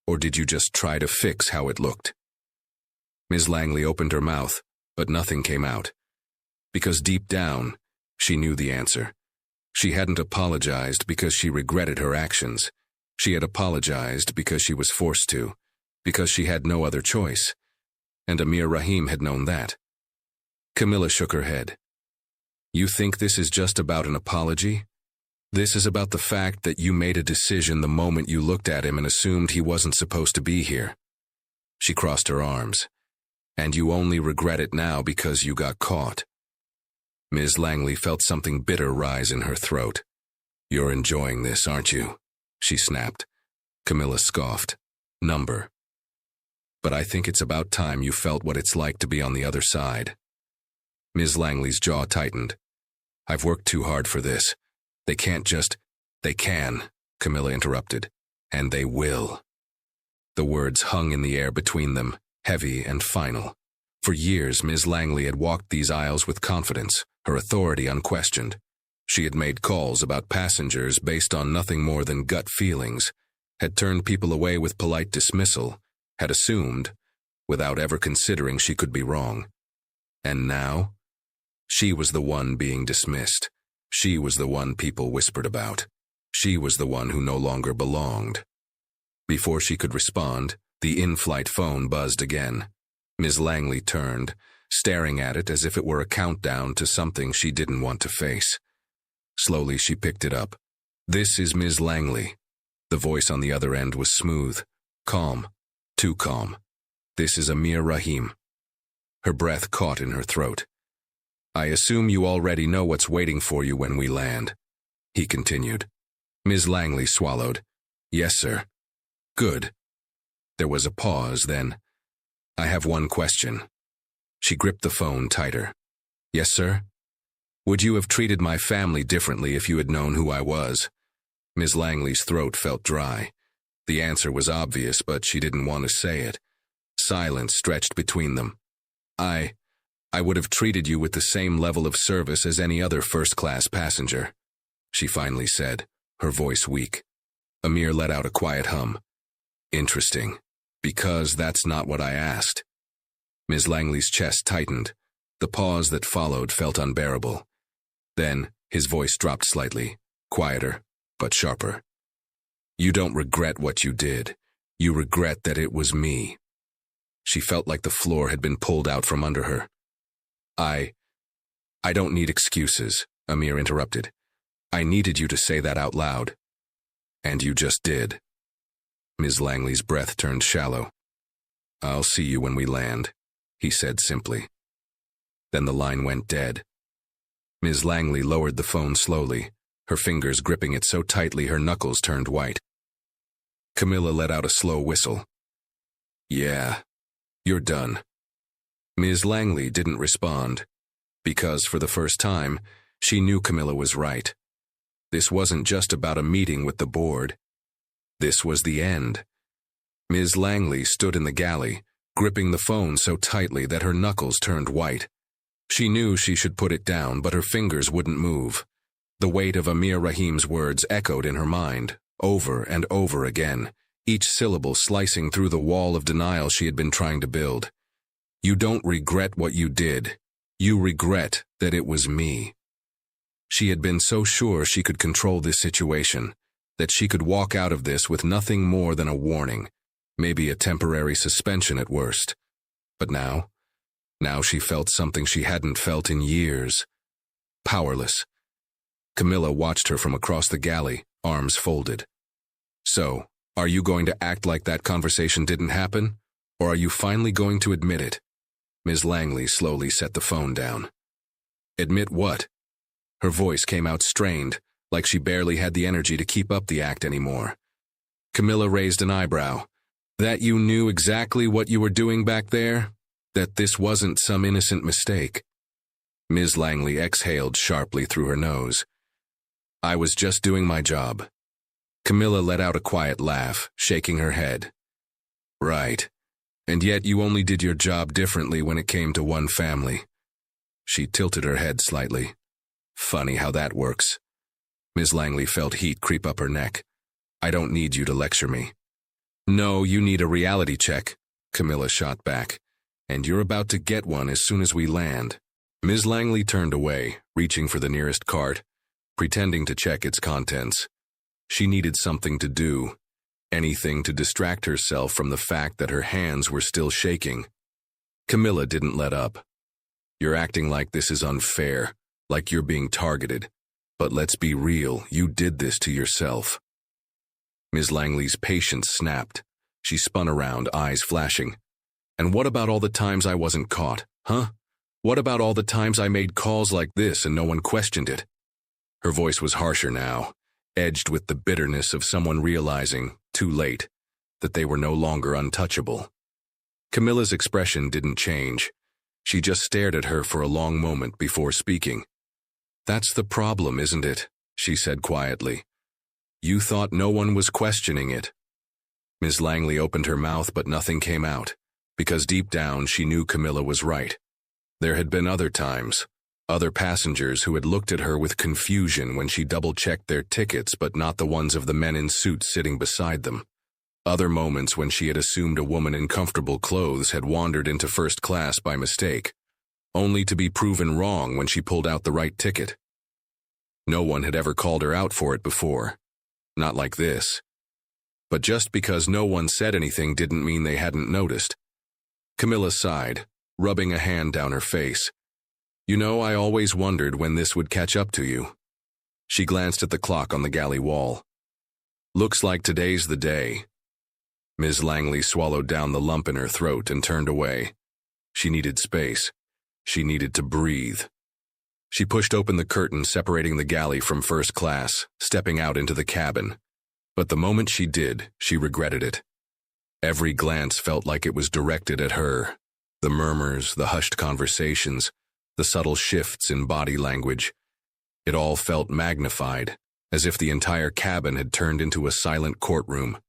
Or did you just try to fix how it looked? Ms. Langley opened her mouth, but nothing came out. Because deep down, she knew the answer. She hadn't apologized because she regretted her actions. She had apologized because she was forced to, because she had no other choice. And Amir Rahim had known that. Camilla shook her head. You think this is just about an apology? This is about the fact that you made a decision the moment you looked at him and assumed he wasn't supposed to be here. She crossed her arms. And you only regret it now because you got caught. Ms. Langley felt something bitter rise in her throat. You're enjoying this, aren't you? She snapped. Camilla scoffed. Number. But I think it's about time you felt what it's like to be on the other side. Ms. Langley's jaw tightened. I've worked too hard for this. They can't just... They can, Camilla interrupted. And they will. The words hung in the air between them, heavy and final. For years, Ms. Langley had walked these aisles with confidence, her authority unquestioned. She had made calls about passengers based on nothing more than gut feelings, had turned people away with polite dismissal, had assumed, without ever considering she could be wrong. And now? She was the one being dismissed. She was the one people whispered about. She was the one who no longer belonged. Before she could respond, the in-flight phone buzzed again. Ms. Langley turned, staring at it as if it were a countdown to something she didn't want to face. Slowly she picked it up. This is Ms. Langley. The voice on the other end was smooth, calm, too calm. This is Amir Rahim. Her breath caught in her throat. I assume you already know what's waiting for you when we land, he continued. Ms. Langley swallowed. Yes, sir. Good. There was a pause, then. I have one question. She gripped the phone tighter. Yes, sir? Would you have treated my family differently if you had known who I was? Ms. Langley's throat felt dry. The answer was obvious, but she didn't want to say it. Silence stretched between them. I would have treated you with the same level of service as any other first-class passenger, she finally said, her voice weak. Amir let out a quiet hum. Interesting, because that's not what I asked. Ms. Langley's chest tightened. The pause that followed felt unbearable. Then, his voice dropped slightly, quieter, but sharper. You don't regret what you did. You regret that it was me. She felt like the floor had been pulled out from under her. I don't need excuses, Amir interrupted. I needed you to say that out loud. And you just did. Ms. Langley's breath turned shallow. I'll see you when we land, he said simply. Then the line went dead. Ms. Langley lowered the phone slowly, her fingers gripping it so tightly her knuckles turned white. Camilla let out a slow whistle. "Yeah, you're done." Ms. Langley didn't respond, because for the first time, she knew Camilla was right. This wasn't just about a meeting with the board. This was the end. Ms. Langley stood in the galley, gripping the phone so tightly that her knuckles turned white. She knew she should put it down, but her fingers wouldn't move. The weight of Amir Rahim's words echoed in her mind, over and over again, each syllable slicing through the wall of denial she had been trying to build. "You don't regret what you did. You regret that it was me." She had been so sure she could control this situation, that she could walk out of this with nothing more than a warning, maybe a temporary suspension at worst. But now she felt something she hadn't felt in years. Powerless. Camilla watched her from across the galley, arms folded. "So, are you going to act like that conversation didn't happen? Or are you finally going to admit it?" Ms. Langley slowly set the phone down. "Admit what?" Her voice came out strained, like she barely had the energy to keep up the act anymore. Camilla raised an eyebrow. "That you knew exactly what you were doing back there? That this wasn't some innocent mistake?" Ms. Langley exhaled sharply through her nose. "I was just doing my job." Camilla let out a quiet laugh, shaking her head. "Right. And yet you only did your job differently when it came to one family." She tilted her head slightly. "Funny how that works." Ms. Langley felt heat creep up her neck. "I don't need you to lecture me." "No, you need a reality check," Camilla shot back. "And you're about to get one as soon as we land." Ms. Langley turned away, reaching for the nearest cart, pretending to check its contents. She needed something to do, anything to distract herself from the fact that her hands were still shaking. Camilla didn't let up. "You're acting like this is unfair, like you're being targeted. But let's be real, you did this to yourself." Ms. Langley's patience snapped. She spun around, eyes flashing. "And what about all the times I wasn't caught, huh? What about all the times I made calls like this and no one questioned it?" Her voice was harsher now, edged with the bitterness of someone realizing, too late, that they were no longer untouchable. Camilla's expression didn't change. She just stared at her for a long moment before speaking. "That's the problem, isn't it?" she said quietly. "You thought no one was questioning it." Ms. Langley opened her mouth but nothing came out, because deep down she knew Camilla was right. There had been other times, other passengers who had looked at her with confusion when she double-checked their tickets but not the ones of the men in suits sitting beside them. Other moments when she had assumed a woman in comfortable clothes had wandered into first class by mistake, only to be proven wrong when she pulled out the right ticket. No one had ever called her out for it before. Not like this. But just because no one said anything didn't mean they hadn't noticed. Camilla sighed, rubbing a hand down her face. "You know, I always wondered when this would catch up to you." She glanced at the clock on the galley wall. "Looks like today's the day." Ms. Langley swallowed down the lump in her throat and turned away. She needed space. She needed to breathe. She pushed open the curtain separating the galley from first class, stepping out into the cabin. But the moment she did, she regretted it. Every glance felt like it was directed at her. The murmurs, the hushed conversations, the subtle shifts in body language. It all felt magnified, as if the entire cabin had turned into a silent courtroom,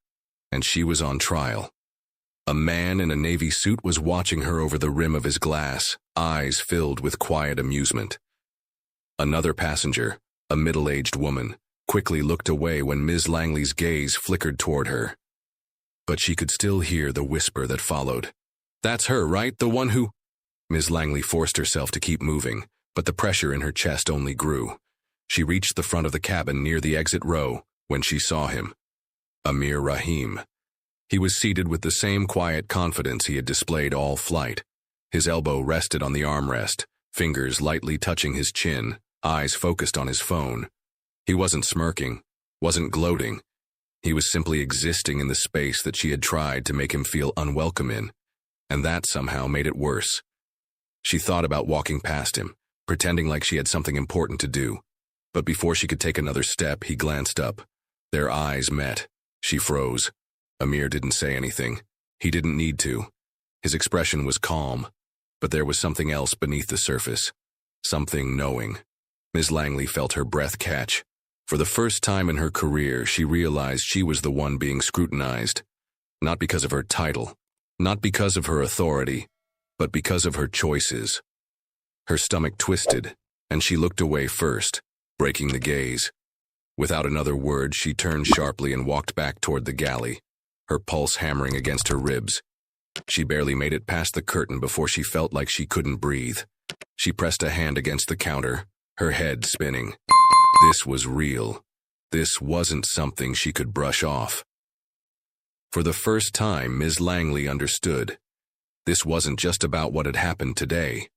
and she was on trial. A man in a navy suit was watching her over the rim of his glass, eyes filled with quiet amusement. Another passenger, a middle-aged woman, quickly looked away when Ms. Langley's gaze flickered toward her. But she could still hear the whisper that followed. "That's her, right? The one who—" Ms. Langley forced herself to keep moving, but the pressure in her chest only grew. She reached the front of the cabin near the exit row when she saw him. Amir Rahim. He was seated with the same quiet confidence he had displayed all flight. His elbow rested on the armrest, fingers lightly touching his chin, eyes focused on his phone. He wasn't smirking, wasn't gloating. He was simply existing in the space that she had tried to make him feel unwelcome in, and that somehow made it worse. She thought about walking past him, pretending like she had something important to do. But before she could take another step, he glanced up. Their eyes met. She froze. Amir didn't say anything. He didn't need to. His expression was calm, but there was something else beneath the surface. Something knowing. Ms. Langley felt her breath catch. For the first time in her career, she realized she was the one being scrutinized. Not because of her title, not because of her authority, but because of her choices. Her stomach twisted, and she looked away first, breaking the gaze. Without another word, she turned sharply and walked back toward the galley, her pulse hammering against her ribs. She barely made it past the curtain before she felt like she couldn't breathe. She pressed a hand against the counter, her head spinning. This was real. This wasn't something she could brush off. For the first time, Ms. Langley understood. This wasn't just about what had happened today.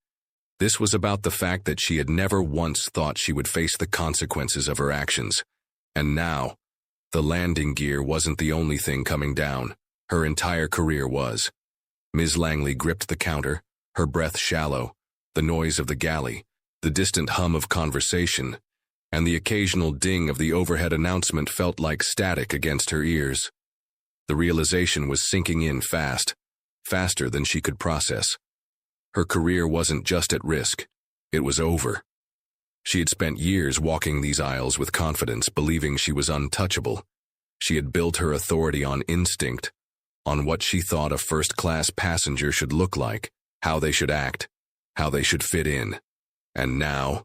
This was about the fact that she had never once thought she would face the consequences of her actions. And now, the landing gear wasn't the only thing coming down. Her entire career was. Ms. Langley gripped the counter, her breath shallow, the noise of the galley, the distant hum of conversation, and the occasional ding of the overhead announcement felt like static against her ears. The realization was sinking in fast, faster than she could process. Her career wasn't just at risk, it was over. She had spent years walking these aisles with confidence, believing she was untouchable. She had built her authority on instinct, on what she thought a first-class passenger should look like, how they should act, how they should fit in. And now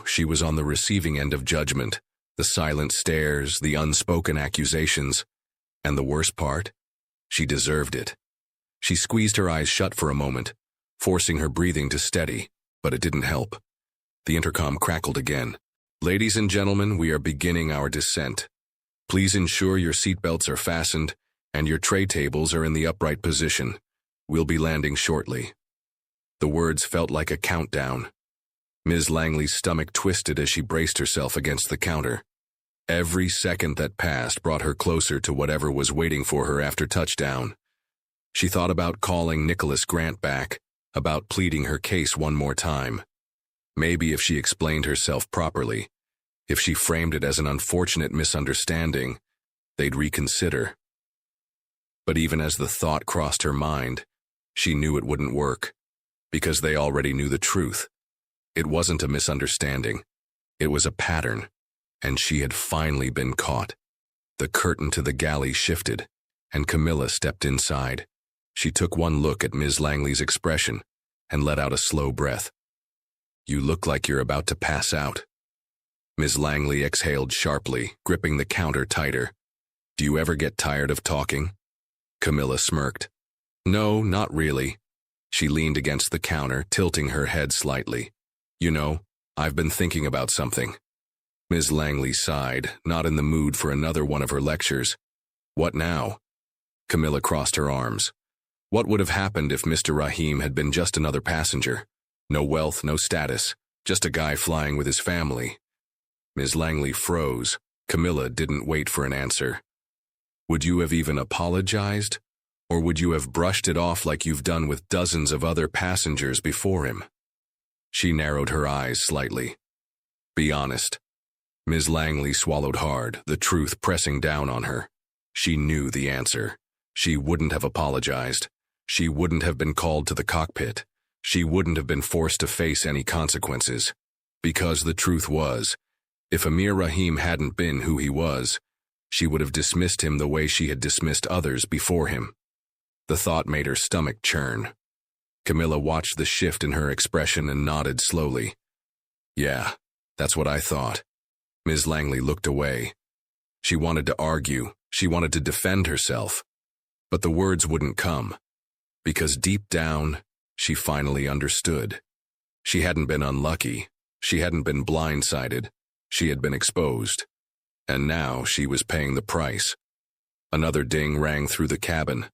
she was on the receiving end of judgment, the silent stares, the unspoken accusations, and the worst part, she deserved it. She squeezed her eyes shut for a moment, forcing her breathing to steady, but it didn't help. The intercom crackled again. "Ladies and gentlemen, we are beginning our descent. Please ensure your seatbelts are fastened and your tray tables are in the upright position. We'll be landing shortly." The words felt like a countdown. Ms. Langley's stomach twisted as she braced herself against the counter. Every second that passed brought her closer to whatever was waiting for her after touchdown. She thought about calling Nicholas Grant back, about pleading her case one more time. Maybe if she explained herself properly, if she framed it as an unfortunate misunderstanding, they'd reconsider. But even as the thought crossed her mind, she knew it wouldn't work, because they already knew the truth. It wasn't a misunderstanding. It was a pattern, and she had finally been caught. The curtain to the galley shifted, and Camilla stepped inside. She took one look at Ms. Langley's expression and let out a slow breath. "You look like you're about to pass out." Ms. Langley exhaled sharply, gripping the counter tighter. "Do you ever get tired of talking?" Camilla smirked. "No, not really." She leaned against the counter, tilting her head slightly. "You know, I've been thinking about something." Ms. Langley sighed, not in the mood for another one of her lectures. "What now?" Camilla crossed her arms. What would have happened if Mr. Rahim had been just another passenger? No wealth, no status, just a guy flying with his family. Ms. Langley froze. Camilla didn't wait for an answer. "Would you have even apologized? Or would you have brushed it off like you've done with dozens of other passengers before him?" She narrowed her eyes slightly. "Be honest." Ms. Langley swallowed hard, the truth pressing down on her. She knew the answer. She wouldn't have apologized. She wouldn't have been called to the cockpit. She wouldn't have been forced to face any consequences. Because the truth was, if Amir Rahim hadn't been who he was, she would have dismissed him the way she had dismissed others before him. The thought made her stomach churn. Camilla watched the shift in her expression and nodded slowly. "Yeah, that's what I thought." Ms. Langley looked away. She wanted to argue. She wanted to defend herself. But the words wouldn't come. Because deep down, she finally understood. She hadn't been unlucky. She hadn't been blindsided. She had been exposed. And now she was paying the price. Another ding rang through the cabin.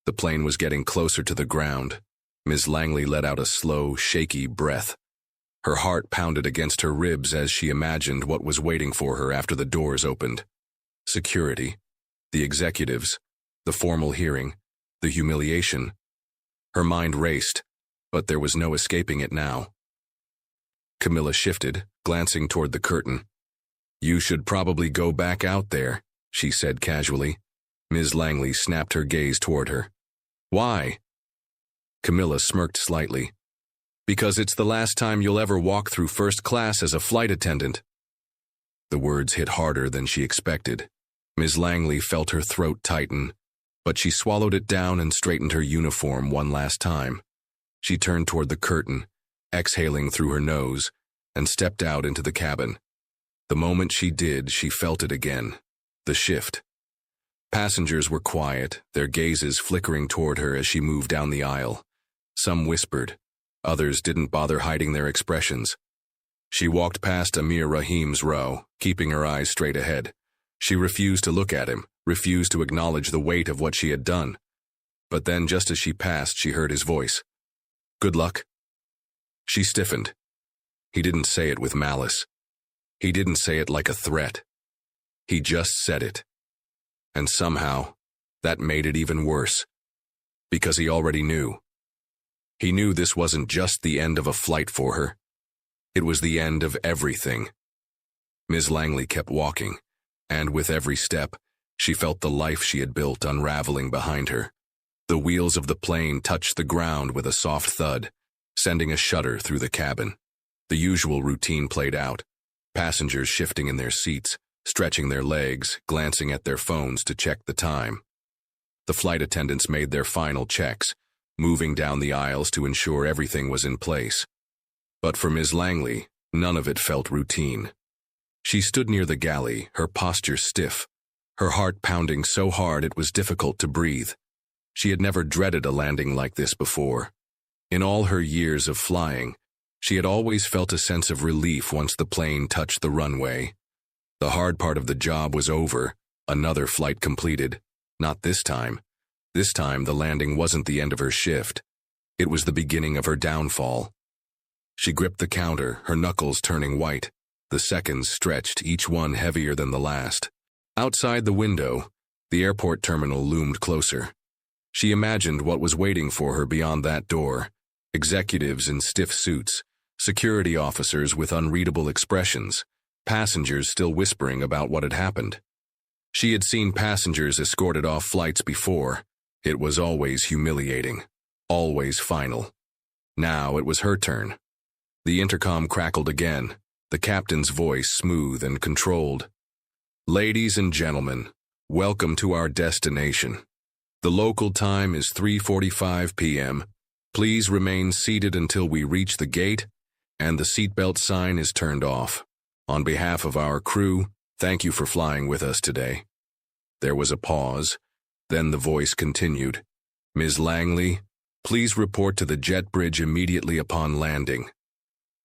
The plane was getting closer to the ground. Ms. Langley let out a slow, shaky breath. Her heart pounded against her ribs as she imagined what was waiting for her after the doors opened. Security, the executives, the formal hearing, the humiliation. Her mind raced, but there was no escaping it now. Camilla shifted, glancing toward the curtain. "You should probably go back out there," she said casually. Ms. Langley snapped her gaze toward her. "Why?" Camilla smirked slightly. "Because it's the last time you'll ever walk through first class as a flight attendant." The words hit harder than she expected. Ms. Langley felt her throat tighten, but she swallowed it down and straightened her uniform one last time. She turned toward the curtain, exhaling through her nose, and stepped out into the cabin. The moment she did, she felt it again. The shift. Passengers were quiet, their gazes flickering toward her as she moved down the aisle. Some whispered. Others didn't bother hiding their expressions. She walked past Amir Rahim's row, keeping her eyes straight ahead. She refused to look at him, refused to acknowledge the weight of what she had done. But then, just as she passed, she heard his voice. "Good luck." She stiffened. He didn't say it with malice. He didn't say it like a threat. He just said it. And somehow, that made it even worse. Because he already knew. He knew this wasn't just the end of a flight for her. It was the end of everything. Ms. Langley kept walking, and with every step, she felt the life she had built unraveling behind her. The wheels of the plane touched the ground with a soft thud, sending a shudder through the cabin. The usual routine played out, passengers shifting in their seats, stretching their legs, glancing at their phones to check the time. The flight attendants made their final checks, moving down the aisles to ensure everything was in place. But for Ms. Langley, none of it felt routine. She stood near the galley, her posture stiff, her heart pounding so hard it was difficult to breathe. She had never dreaded a landing like this before. In all her years of flying, she had always felt a sense of relief once the plane touched the runway. The hard part of the job was over, another flight completed. Not this time. This time, the landing wasn't the end of her shift. It was the beginning of her downfall. She gripped the counter, her knuckles turning white. The seconds stretched, each one heavier than the last. Outside the window, the airport terminal loomed closer. She imagined what was waiting for her beyond that door. Executives in stiff suits, security officers with unreadable expressions, passengers still whispering about what had happened. She had seen passengers escorted off flights before. It was always humiliating, always final. Now it was her turn. The intercom crackled again, the captain's voice smooth and controlled. "Ladies and gentlemen, welcome to our destination. The local time is 3:45 p.m. Please remain seated until we reach the gate and the seatbelt sign is turned off. On behalf of our crew, thank you for flying with us today." There was a pause. Then the voice continued. "Ms. Langley, please report to the jet bridge immediately upon landing."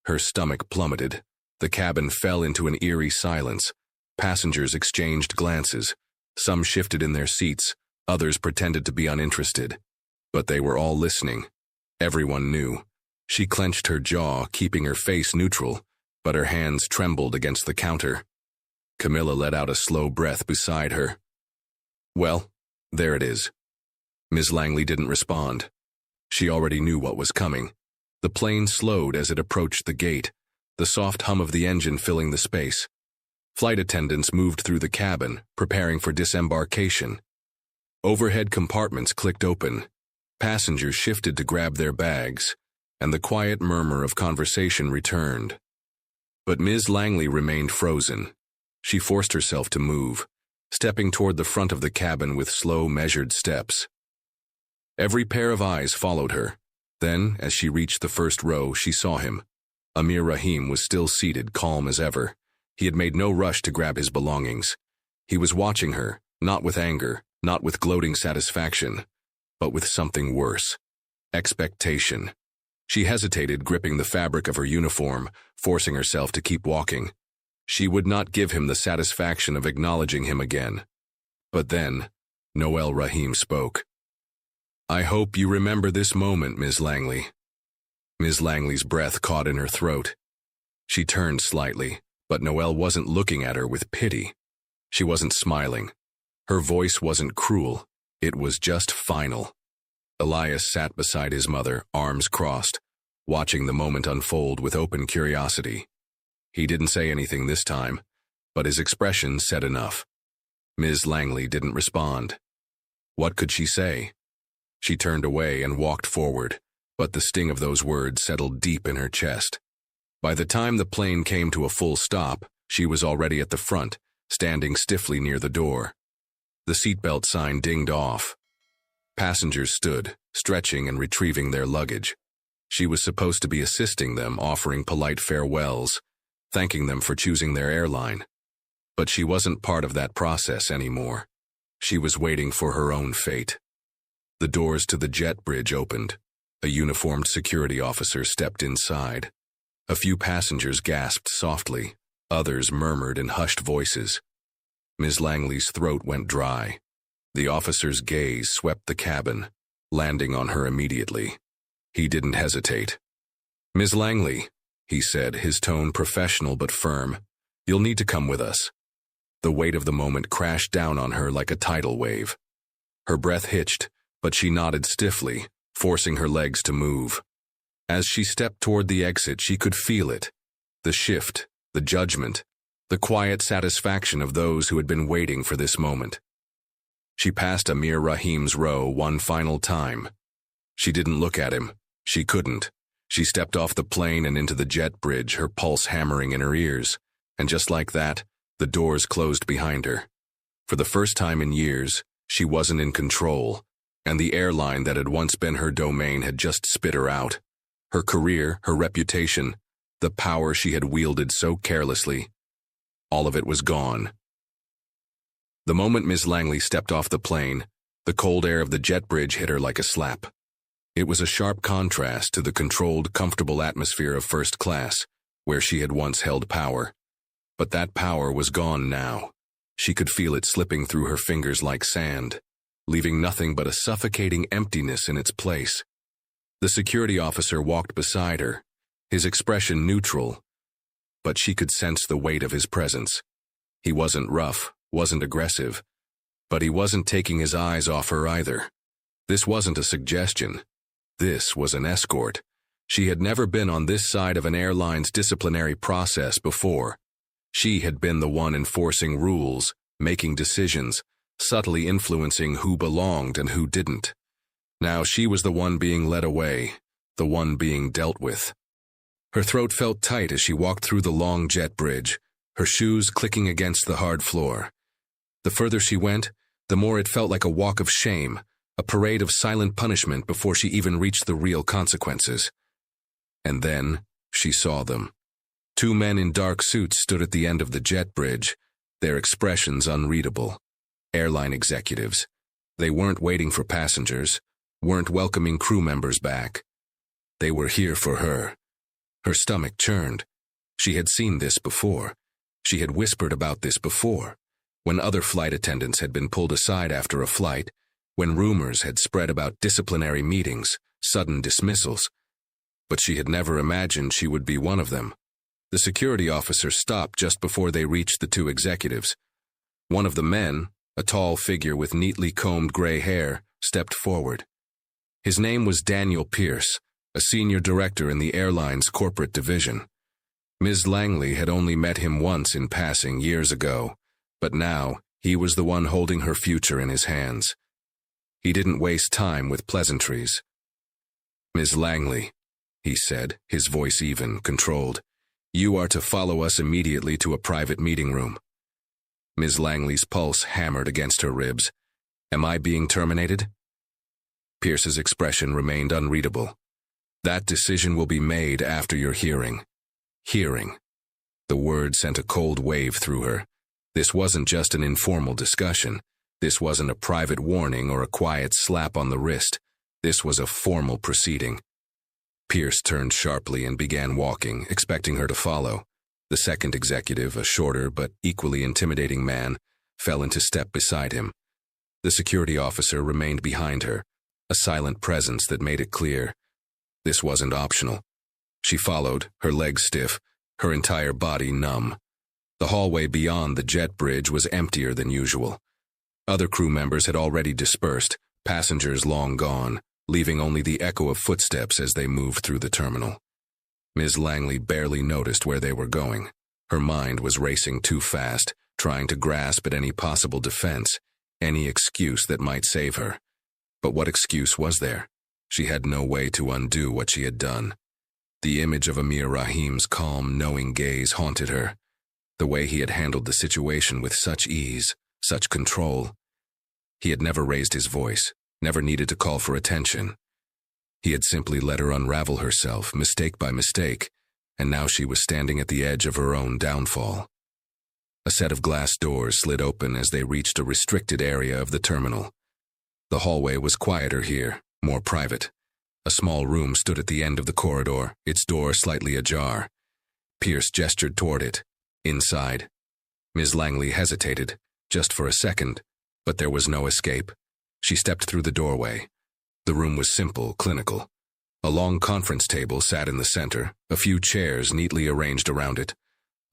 Her stomach plummeted. The cabin fell into an eerie silence. Passengers exchanged glances. Some shifted in their seats, others pretended to be uninterested. But they were all listening. Everyone knew. She clenched her jaw, keeping her face neutral, but her hands trembled against the counter. Camilla let out a slow breath beside her. "Well, there it is." Ms. Langley didn't respond. She already knew what was coming. The plane slowed as it approached the gate, the soft hum of the engine filling the space. Flight attendants moved through the cabin, preparing for disembarkation. Overhead compartments clicked open. Passengers shifted to grab their bags, and the quiet murmur of conversation returned. But Ms. Langley remained frozen. She forced herself to move, stepping toward the front of the cabin with slow, measured steps. Every pair of eyes followed her. Then, as she reached the first row, she saw him. Amir Rahim was still seated, calm as ever. He had made no rush to grab his belongings. He was watching her, not with anger, not with gloating satisfaction, but with something worse. Expectation. She hesitated, gripping the fabric of her uniform, forcing herself to keep walking. She would not give him the satisfaction of acknowledging him again. But then, Noel Rahim spoke. "I hope you remember this moment, Ms. Langley." Ms. Langley's breath caught in her throat. She turned slightly, but Noel wasn't looking at her with pity. She wasn't smiling. Her voice wasn't cruel. It was just final. Elias sat beside his mother, arms crossed. watching the moment unfold with open curiosity. He didn't say anything this time, but his expression said enough. Ms. Langley didn't respond. What could she say? She turned away and walked forward, but the sting of those words settled deep in her chest. By the time the plane came to a full stop, she was already at the front, standing stiffly near the door. The seatbelt sign dinged off. Passengers stood, stretching and retrieving their luggage. She was supposed to be assisting them, offering polite farewells, thanking them for choosing their airline. But she wasn't part of that process anymore. She was waiting for her own fate. The doors to the jet bridge opened. A uniformed security officer stepped inside. A few passengers gasped softly. Others murmured in hushed voices. Ms. Langley's throat went dry. The officer's gaze swept the cabin, landing on her immediately. He didn't hesitate. "Ms. Langley," he said, his tone professional but firm, "you'll need to come with us." The weight of the moment crashed down on her like a tidal wave. Her breath hitched, but she nodded stiffly, forcing her legs to move. As she stepped toward the exit, she could feel it. The shift, the judgment, the quiet satisfaction of those who had been waiting for this moment. She passed Amir Rahim's row one final time. She didn't look at him. She couldn't. She stepped off the plane and into the jet bridge, her pulse hammering in her ears. And just like that, the doors closed behind her. For the first time in years, she wasn't in control, and the airline that had once been her domain had just spit her out. Her career, her reputation, the power she had wielded so carelessly, all of it was gone. The moment Ms. Langley stepped off the plane, the cold air of the jet bridge hit her like a slap. It was a sharp contrast to the controlled, comfortable atmosphere of first class, where she had once held power. But that power was gone now. She could feel it slipping through her fingers like sand, leaving nothing but a suffocating emptiness in its place. The security officer walked beside her, his expression neutral, but she could sense the weight of his presence. He wasn't rough, wasn't aggressive, but he wasn't taking his eyes off her either. This wasn't a suggestion. This was an escort. She had never been on this side of an airline's disciplinary process before. She had been the one enforcing rules, making decisions, subtly influencing who belonged and who didn't. Now she was the one being led away, the one being dealt with. Her throat felt tight as she walked through the long jet bridge, her shoes clicking against the hard floor. The further she went, the more it felt like a walk of shame, a parade of silent punishment before she even reached the real consequences. And then she saw them. Two men in dark suits stood at the end of the jet bridge, their expressions unreadable. Airline executives. They weren't waiting for passengers, weren't welcoming crew members back. They were here for her. Her stomach churned. She had seen this before. She had whispered about this before, when other flight attendants had been pulled aside after a flight, when rumors had spread about disciplinary meetings, sudden dismissals. But she had never imagined she would be one of them. The security officer stopped just before they reached the two executives. One of the men, a tall figure with neatly combed gray hair, stepped forward. His name was Daniel Pierce, a senior director in the airline's corporate division. Ms. Langley had only met him once in passing years ago, but now he was the one holding her future in his hands. He didn't waste time with pleasantries. "Ms. Langley," he said, his voice even, controlled, "you are to follow us immediately to a private meeting room." Ms. Langley's pulse hammered against her ribs. "Am I being terminated?" Pierce's expression remained unreadable. "That decision will be made after your hearing." Hearing. The word sent a cold wave through her. This wasn't just an informal discussion. This wasn't a private warning or a quiet slap on the wrist. This was a formal proceeding. Pierce turned sharply and began walking, expecting her to follow. The second executive, a shorter but equally intimidating man, fell into step beside him. The security officer remained behind her, a silent presence that made it clear this wasn't optional. She followed, her legs stiff, her entire body numb. The hallway beyond the jet bridge was emptier than usual. Other crew members had already dispersed, passengers long gone, leaving only the echo of footsteps as they moved through the terminal. Ms. Langley barely noticed where they were going. Her mind was racing too fast, trying to grasp at any possible defense, any excuse that might save her. But what excuse was there? She had no way to undo what she had done. The image of Amir Rahim's calm, knowing gaze haunted her. The way he had handled the situation with such ease, such control. He had never raised his voice, never needed to call for attention. He had simply let her unravel herself, mistake by mistake, and now she was standing at the edge of her own downfall. A set of glass doors slid open as they reached a restricted area of the terminal. The hallway was quieter here, more private. A small room stood at the end of the corridor, its door slightly ajar. Pierce gestured toward it. Inside. Ms. Langley hesitated, just for a second, but there was no escape. She stepped through the doorway. The room was simple, clinical. A long conference table sat in the center, a few chairs neatly arranged around it.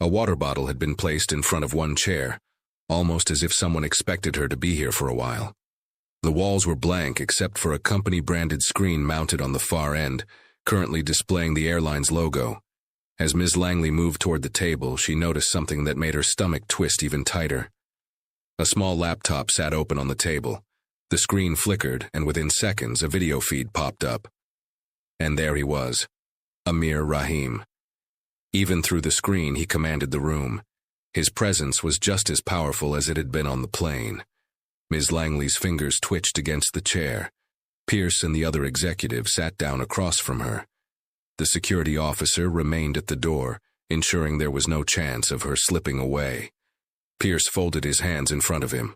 A water bottle had been placed in front of one chair, almost as if someone expected her to be here for a while. The walls were blank except for a company-branded screen mounted on the far end, currently displaying the airline's logo. As Ms. Langley moved toward the table, she noticed something that made her stomach twist even tighter. A small laptop sat open on the table. The screen flickered, and within seconds, a video feed popped up. And there he was, Amir Rahim. Even through the screen, he commanded the room. His presence was just as powerful as it had been on the plane. Ms. Langley's fingers twitched against the chair. Pierce and the other executive sat down across from her. The security officer remained at the door, ensuring there was no chance of her slipping away. Pierce folded his hands in front of him.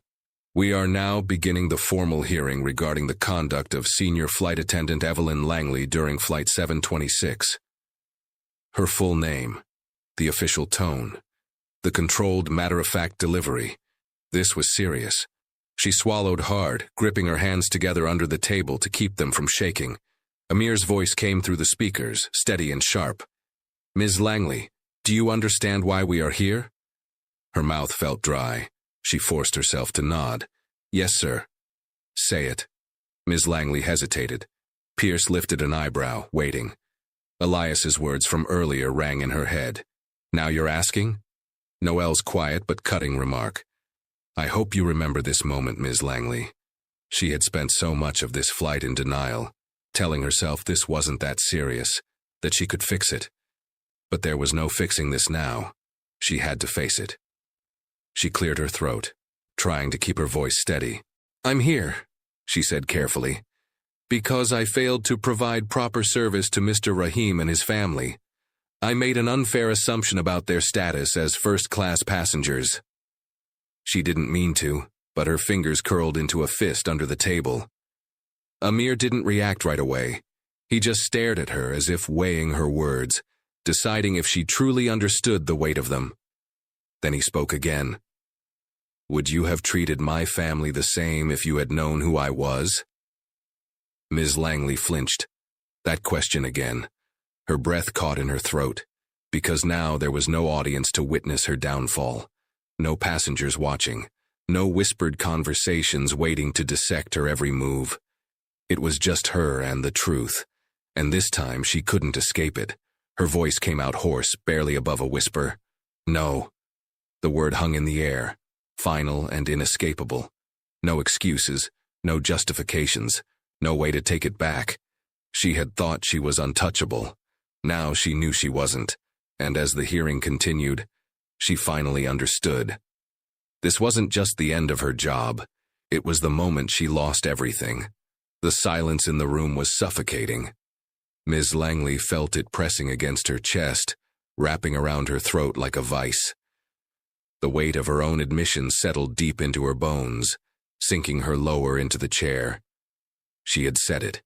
We are now beginning the formal hearing regarding the conduct of Senior Flight Attendant Evelyn Langley during Flight 726. Her full name, the official tone, the controlled, matter-of-fact delivery. This was serious. She swallowed hard, gripping her hands together under the table to keep them from shaking. Amir's voice came through the speakers, steady and sharp. Ms. Langley, do you understand why we are here? Her mouth felt dry. She forced herself to nod. Yes, sir. Say it. Ms. Langley hesitated. Pierce lifted an eyebrow, waiting. Elias's words from earlier rang in her head. Now you're asking? Noel's quiet but cutting remark. I hope you remember this moment, Ms. Langley. She had spent so much of this flight in denial, telling herself this wasn't that serious, that she could fix it. But there was no fixing this now. She had to face it. She cleared her throat, trying to keep her voice steady. I'm here, she said carefully, because I failed to provide proper service to Mr. Rahim and his family. I made an unfair assumption about their status as first-class passengers. She didn't mean to, but her fingers curled into a fist under the table. Amir didn't react right away. He just stared at her as if weighing her words, deciding if she truly understood the weight of them. Then he spoke again. Would you have treated my family the same if you had known who I was? Ms. Langley flinched. That question again. Her breath caught in her throat, because now there was no audience to witness her downfall. No passengers watching, no whispered conversations waiting to dissect her every move. It was just her and the truth, and this time she couldn't escape it. Her voice came out hoarse, barely above a whisper. No. The word hung in the air, final and inescapable. No excuses, no justifications, no way to take it back. She had thought she was untouchable. Now she knew she wasn't, and as the hearing continued, she finally understood. This wasn't just the end of her job. It was the moment she lost everything. The silence in the room was suffocating. Ms. Langley felt it pressing against her chest, wrapping around her throat like a vice. The weight of her own admission settled deep into her bones, sinking her lower into the chair. She had said it.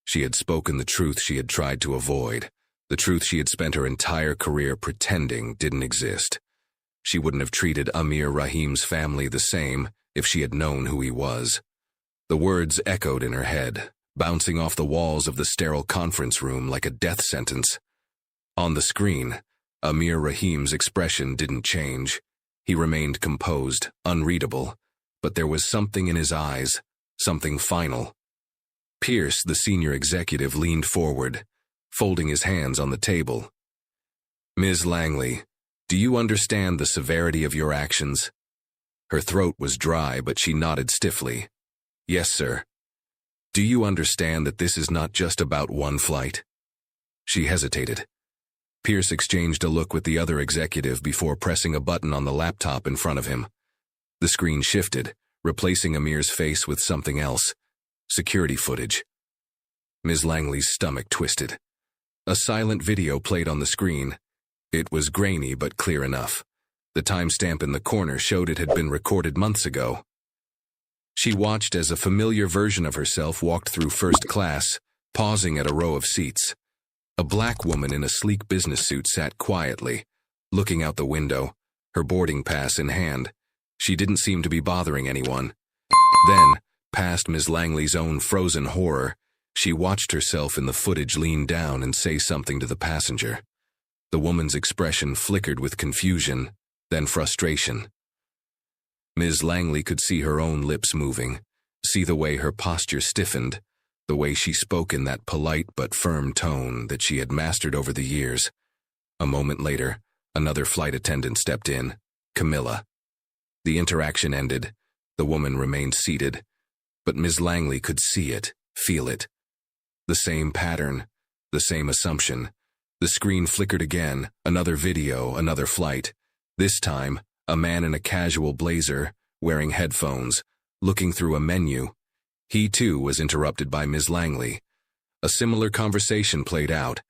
She had spoken the truth she had tried to avoid. The truth she had spent her entire career pretending didn't exist. She wouldn't have treated Amir Rahim's family the same if she had known who he was. The words echoed in her head, bouncing off the walls of the sterile conference room like a death sentence. On the screen, Amir Rahim's expression didn't change. He remained composed, unreadable, but there was something in his eyes, something final. Pierce, the senior executive, leaned forward, folding his hands on the table. "Ms. Langley, do you understand the severity of your actions?" Her throat was dry, but she nodded stiffly. "Yes, sir." "Do you understand that this is not just about one flight?" She hesitated. Pierce exchanged a look with the other executive before pressing a button on the laptop in front of him. The screen shifted, replacing Amir's face with something else. Security footage. Ms. Langley's stomach twisted. A silent video played on the screen. It was grainy but clear enough. The timestamp in the corner showed it had been recorded months ago. She watched as a familiar version of herself walked through first class, pausing at a row of seats. A black woman in a sleek business suit sat quietly, looking out the window, her boarding pass in hand. She didn't seem to be bothering anyone. Then, past Ms. Langley's own frozen horror, she watched herself in the footage lean down and say something to the passenger. The woman's expression flickered with confusion, then frustration. Ms. Langley could see her own lips moving, see the way her posture stiffened, the way she spoke in that polite but firm tone that she had mastered over the years. A moment later, another flight attendant stepped in, Camilla. The interaction ended. The woman remained seated, but Ms. Langley could see it, feel it. The same pattern, the same assumption. The screen flickered again, another video, another flight. This time, a man in a casual blazer, wearing headphones, looking through a menu. He too was interrupted by Ms. Langley. A similar conversation played out.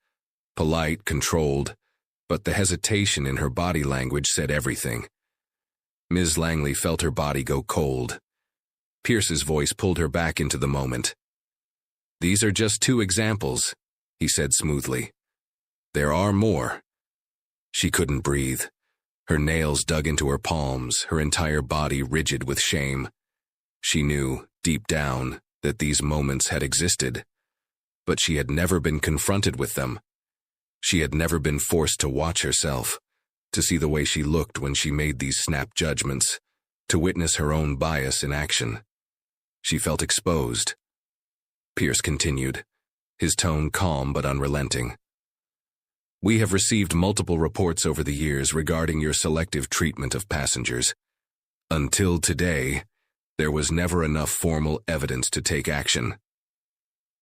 Polite, controlled, but the hesitation in her body language said everything. Ms. Langley felt her body go cold. Pierce's voice pulled her back into the moment. "These are just 2 examples," he said smoothly. "There are more." She couldn't breathe. Her nails dug into her palms, her entire body rigid with shame. She knew, deep down, that these moments had existed, but she had never been confronted with them. She had never been forced to watch herself, to see the way she looked when she made these snap judgments, to witness her own bias in action. She felt exposed. Pierce continued, his tone calm but unrelenting. "We have received multiple reports over the years regarding your selective treatment of passengers. Until today, there was never enough formal evidence to take action."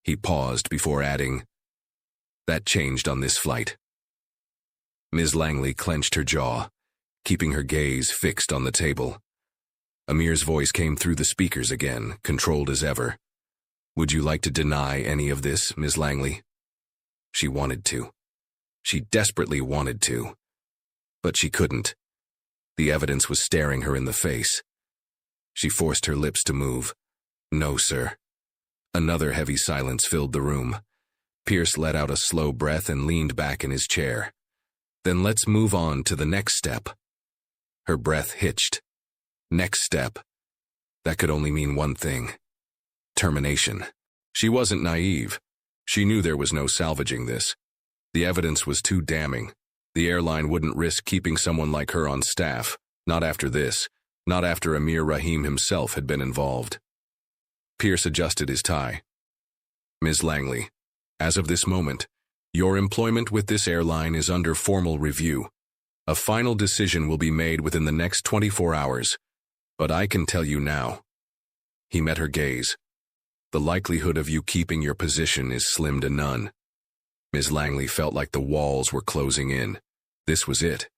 He paused before adding, "That changed on this flight." Ms. Langley clenched her jaw, keeping her gaze fixed on the table. Amir's voice came through the speakers again, controlled as ever. "Would you like to deny any of this, Ms. Langley?" She wanted to. She desperately wanted to. But she couldn't. The evidence was staring her in the face. She forced her lips to move. "No, sir." Another heavy silence filled the room. Pierce let out a slow breath and leaned back in his chair. "Then let's move on to the next step." Her breath hitched. Next step. That could only mean one thing. Termination. She wasn't naive. She knew there was no salvaging this. The evidence was too damning. The airline wouldn't risk keeping someone like her on staff, not after this, not after Amir Rahim himself had been involved. Pierce adjusted his tie. "Ms. Langley, as of this moment, your employment with this airline is under formal review. A final decision will be made within the next 24 hours, but I can tell you now." He met her gaze. "The likelihood of you keeping your position is slim to none." Ms. Langley felt like the walls were closing in. This was it.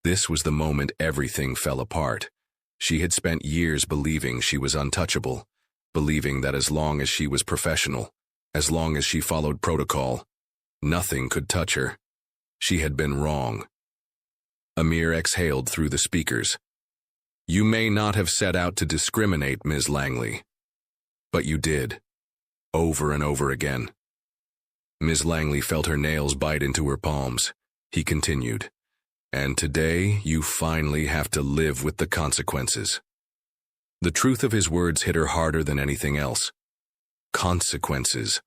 This was the moment everything fell apart. She had spent years believing she was untouchable, believing that as long as she was professional, as long as she followed protocol, nothing could touch her. She had been wrong. Amir exhaled through the speakers. "You may not have set out to discriminate, Ms. Langley, but you did. Over and over again." Ms. Langley felt her nails bite into her palms. He continued, "And today you finally have to live with the consequences." The truth of his words hit her harder than anything else. Consequences.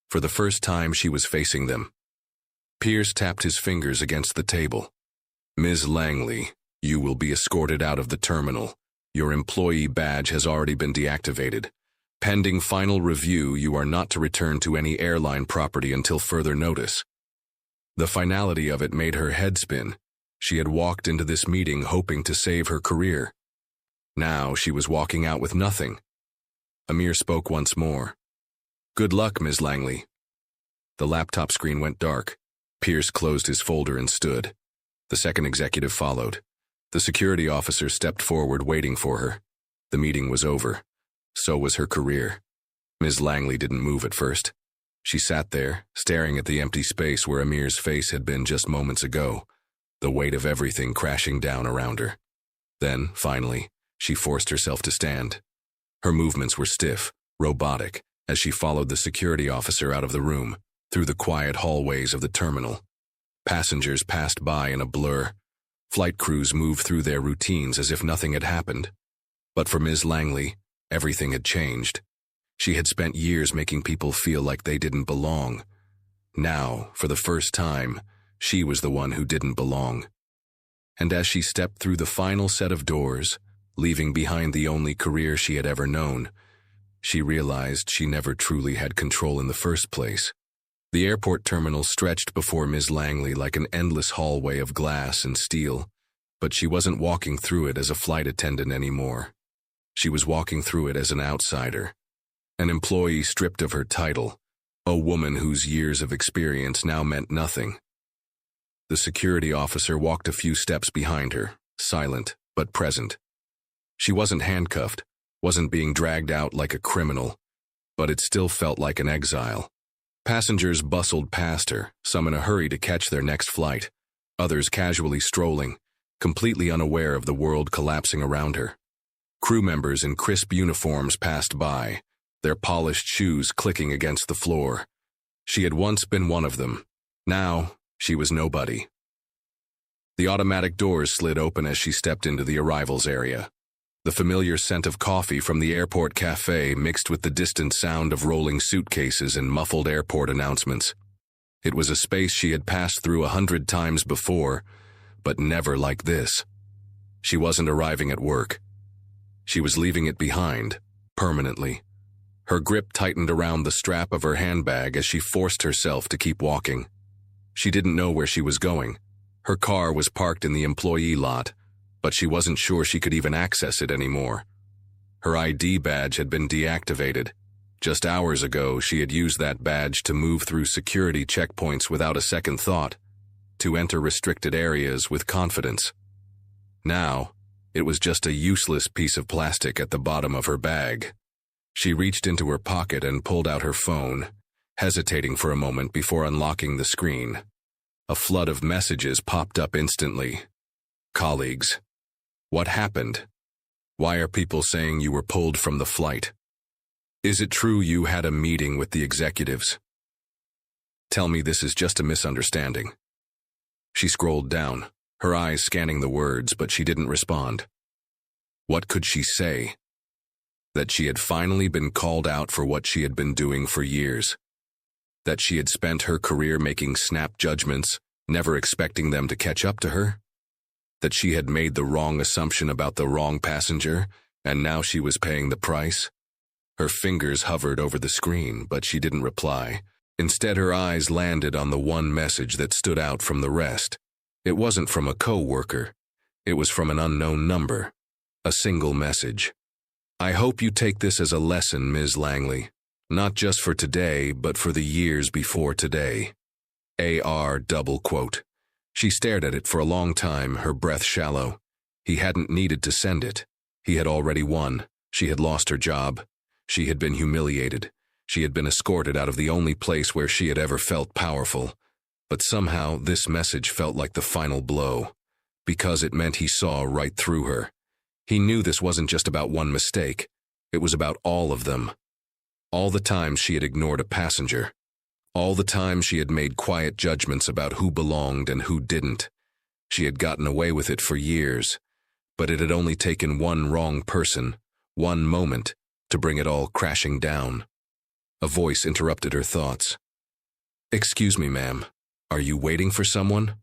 For the first time she was facing them. Pierce tapped his fingers against the table. "Ms. Langley, you will be escorted out of the terminal. Your employee badge has already been deactivated. Pending final review, you are not to return to any airline property until further notice. The finality of it made her head spin. She had walked into this meeting hoping to save her career. Now she was walking out with nothing. Amir spoke once more. "Good luck, Ms. Langley." The laptop screen went dark. Pierce closed his folder and stood. The second executive followed. The security officer stepped forward, waiting for her. The meeting was over. So was her career. Ms. Langley didn't move at first. She sat there, staring at the empty space where Amir's face had been just moments ago, the weight of everything crashing down around her. Then, finally, she forced herself to stand. Her movements were stiff, robotic, as she followed the security officer out of the room, through the quiet hallways of the terminal. Passengers passed by in a blur. Flight crews moved through their routines as if nothing had happened. But for Ms. Langley, everything had changed. She had spent years making people feel like they didn't belong. Now, for the first time, she was the one who didn't belong. And as she stepped through the final set of doors, leaving behind the only career she had ever known, she realized she never truly had control in the first place. The airport terminal stretched before Ms. Langley like an endless hallway of glass and steel, but she wasn't walking through it as a flight attendant anymore. She was walking through it as an outsider, an employee stripped of her title, a woman whose years of experience now meant nothing. The security officer walked a few steps behind her, silent but present. She wasn't handcuffed, wasn't being dragged out like a criminal, but it still felt like an exile. Passengers bustled past her, some in a hurry to catch their next flight, others casually strolling, completely unaware of the world collapsing around her. Crew members in crisp uniforms passed by, their polished shoes clicking against the floor. She had once been one of them. Now, she was nobody. The automatic doors slid open as she stepped into the arrivals area. The familiar scent of coffee from the airport cafe mixed with the distant sound of rolling suitcases and muffled airport announcements. It was a space she had passed through 100 times before, but never like this. She wasn't arriving at work. She was leaving it behind, permanently. Her grip tightened around the strap of her handbag as she forced herself to keep walking. She didn't know where she was going. Her car was parked in the employee lot, but she wasn't sure she could even access it anymore. Her ID badge had been deactivated. Just hours ago, she had used that badge to move through security checkpoints without a second thought, to enter restricted areas with confidence. Now, it was just a useless piece of plastic at the bottom of her bag. She reached into her pocket and pulled out her phone, hesitating for a moment before unlocking the screen. A flood of messages popped up instantly. Colleagues. What happened? Why are people saying you were pulled from the flight? Is it true you had a meeting with the executives? Tell me this is just a misunderstanding. She scrolled down, her eyes scanning the words, but she didn't respond. What could she say? That she had finally been called out for what she had been doing for years. That she had spent her career making snap judgments, never expecting them to catch up to her. That she had made the wrong assumption about the wrong passenger, and now she was paying the price. Her fingers hovered over the screen, but she didn't reply. Instead, her eyes landed on the one message that stood out from the rest. It wasn't from a co-worker. It was from an unknown number. A single message. I hope you take this as a lesson, Ms. Langley. Not just for today, but for the years before today. AR double quote. She stared at it for a long time, her breath shallow. He hadn't needed to send it. He had already won. She had lost her job. She had been humiliated. She had been escorted out of the only place where she had ever felt powerful. But somehow this message felt like the final blow, because it meant he saw right through her. He knew this wasn't just about one mistake. It was about all of them. All the times she had ignored a passenger. All the times she had made quiet judgments about who belonged and who didn't. She had gotten away with it for years, but it had only taken one wrong person, one moment, to bring it all crashing down. A voice interrupted her thoughts. Excuse me, ma'am. Are you waiting for someone?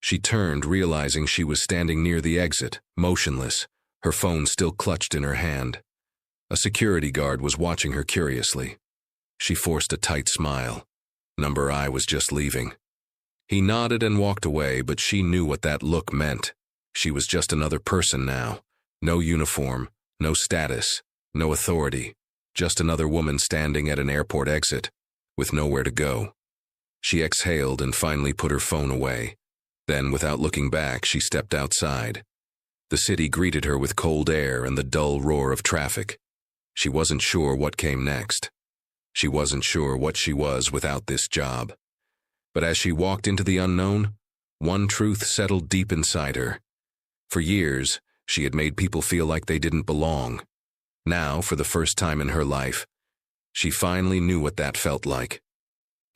She turned, realizing she was standing near the exit, motionless, her phone still clutched in her hand. A security guard was watching her curiously. She forced a tight smile. Number I was just leaving. He nodded and walked away, but she knew what that look meant. She was just another person now. No uniform, no status, no authority. Just another woman standing at an airport exit, with nowhere to go. She exhaled and finally put her phone away. Then, without looking back, she stepped outside. The city greeted her with cold air and the dull roar of traffic. She wasn't sure what came next. She wasn't sure what she was without this job. But as she walked into the unknown, one truth settled deep inside her. For years, she had made people feel like they didn't belong. Now, for the first time in her life, she finally knew what that felt like.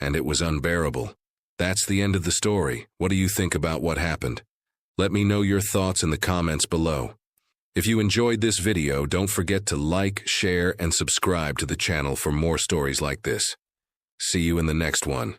And it was unbearable. That's the end of the story. What do you think about what happened? Let me know your thoughts in the comments below. If you enjoyed this video, don't forget to like, share, and subscribe to the channel for more stories like this. See you in the next one.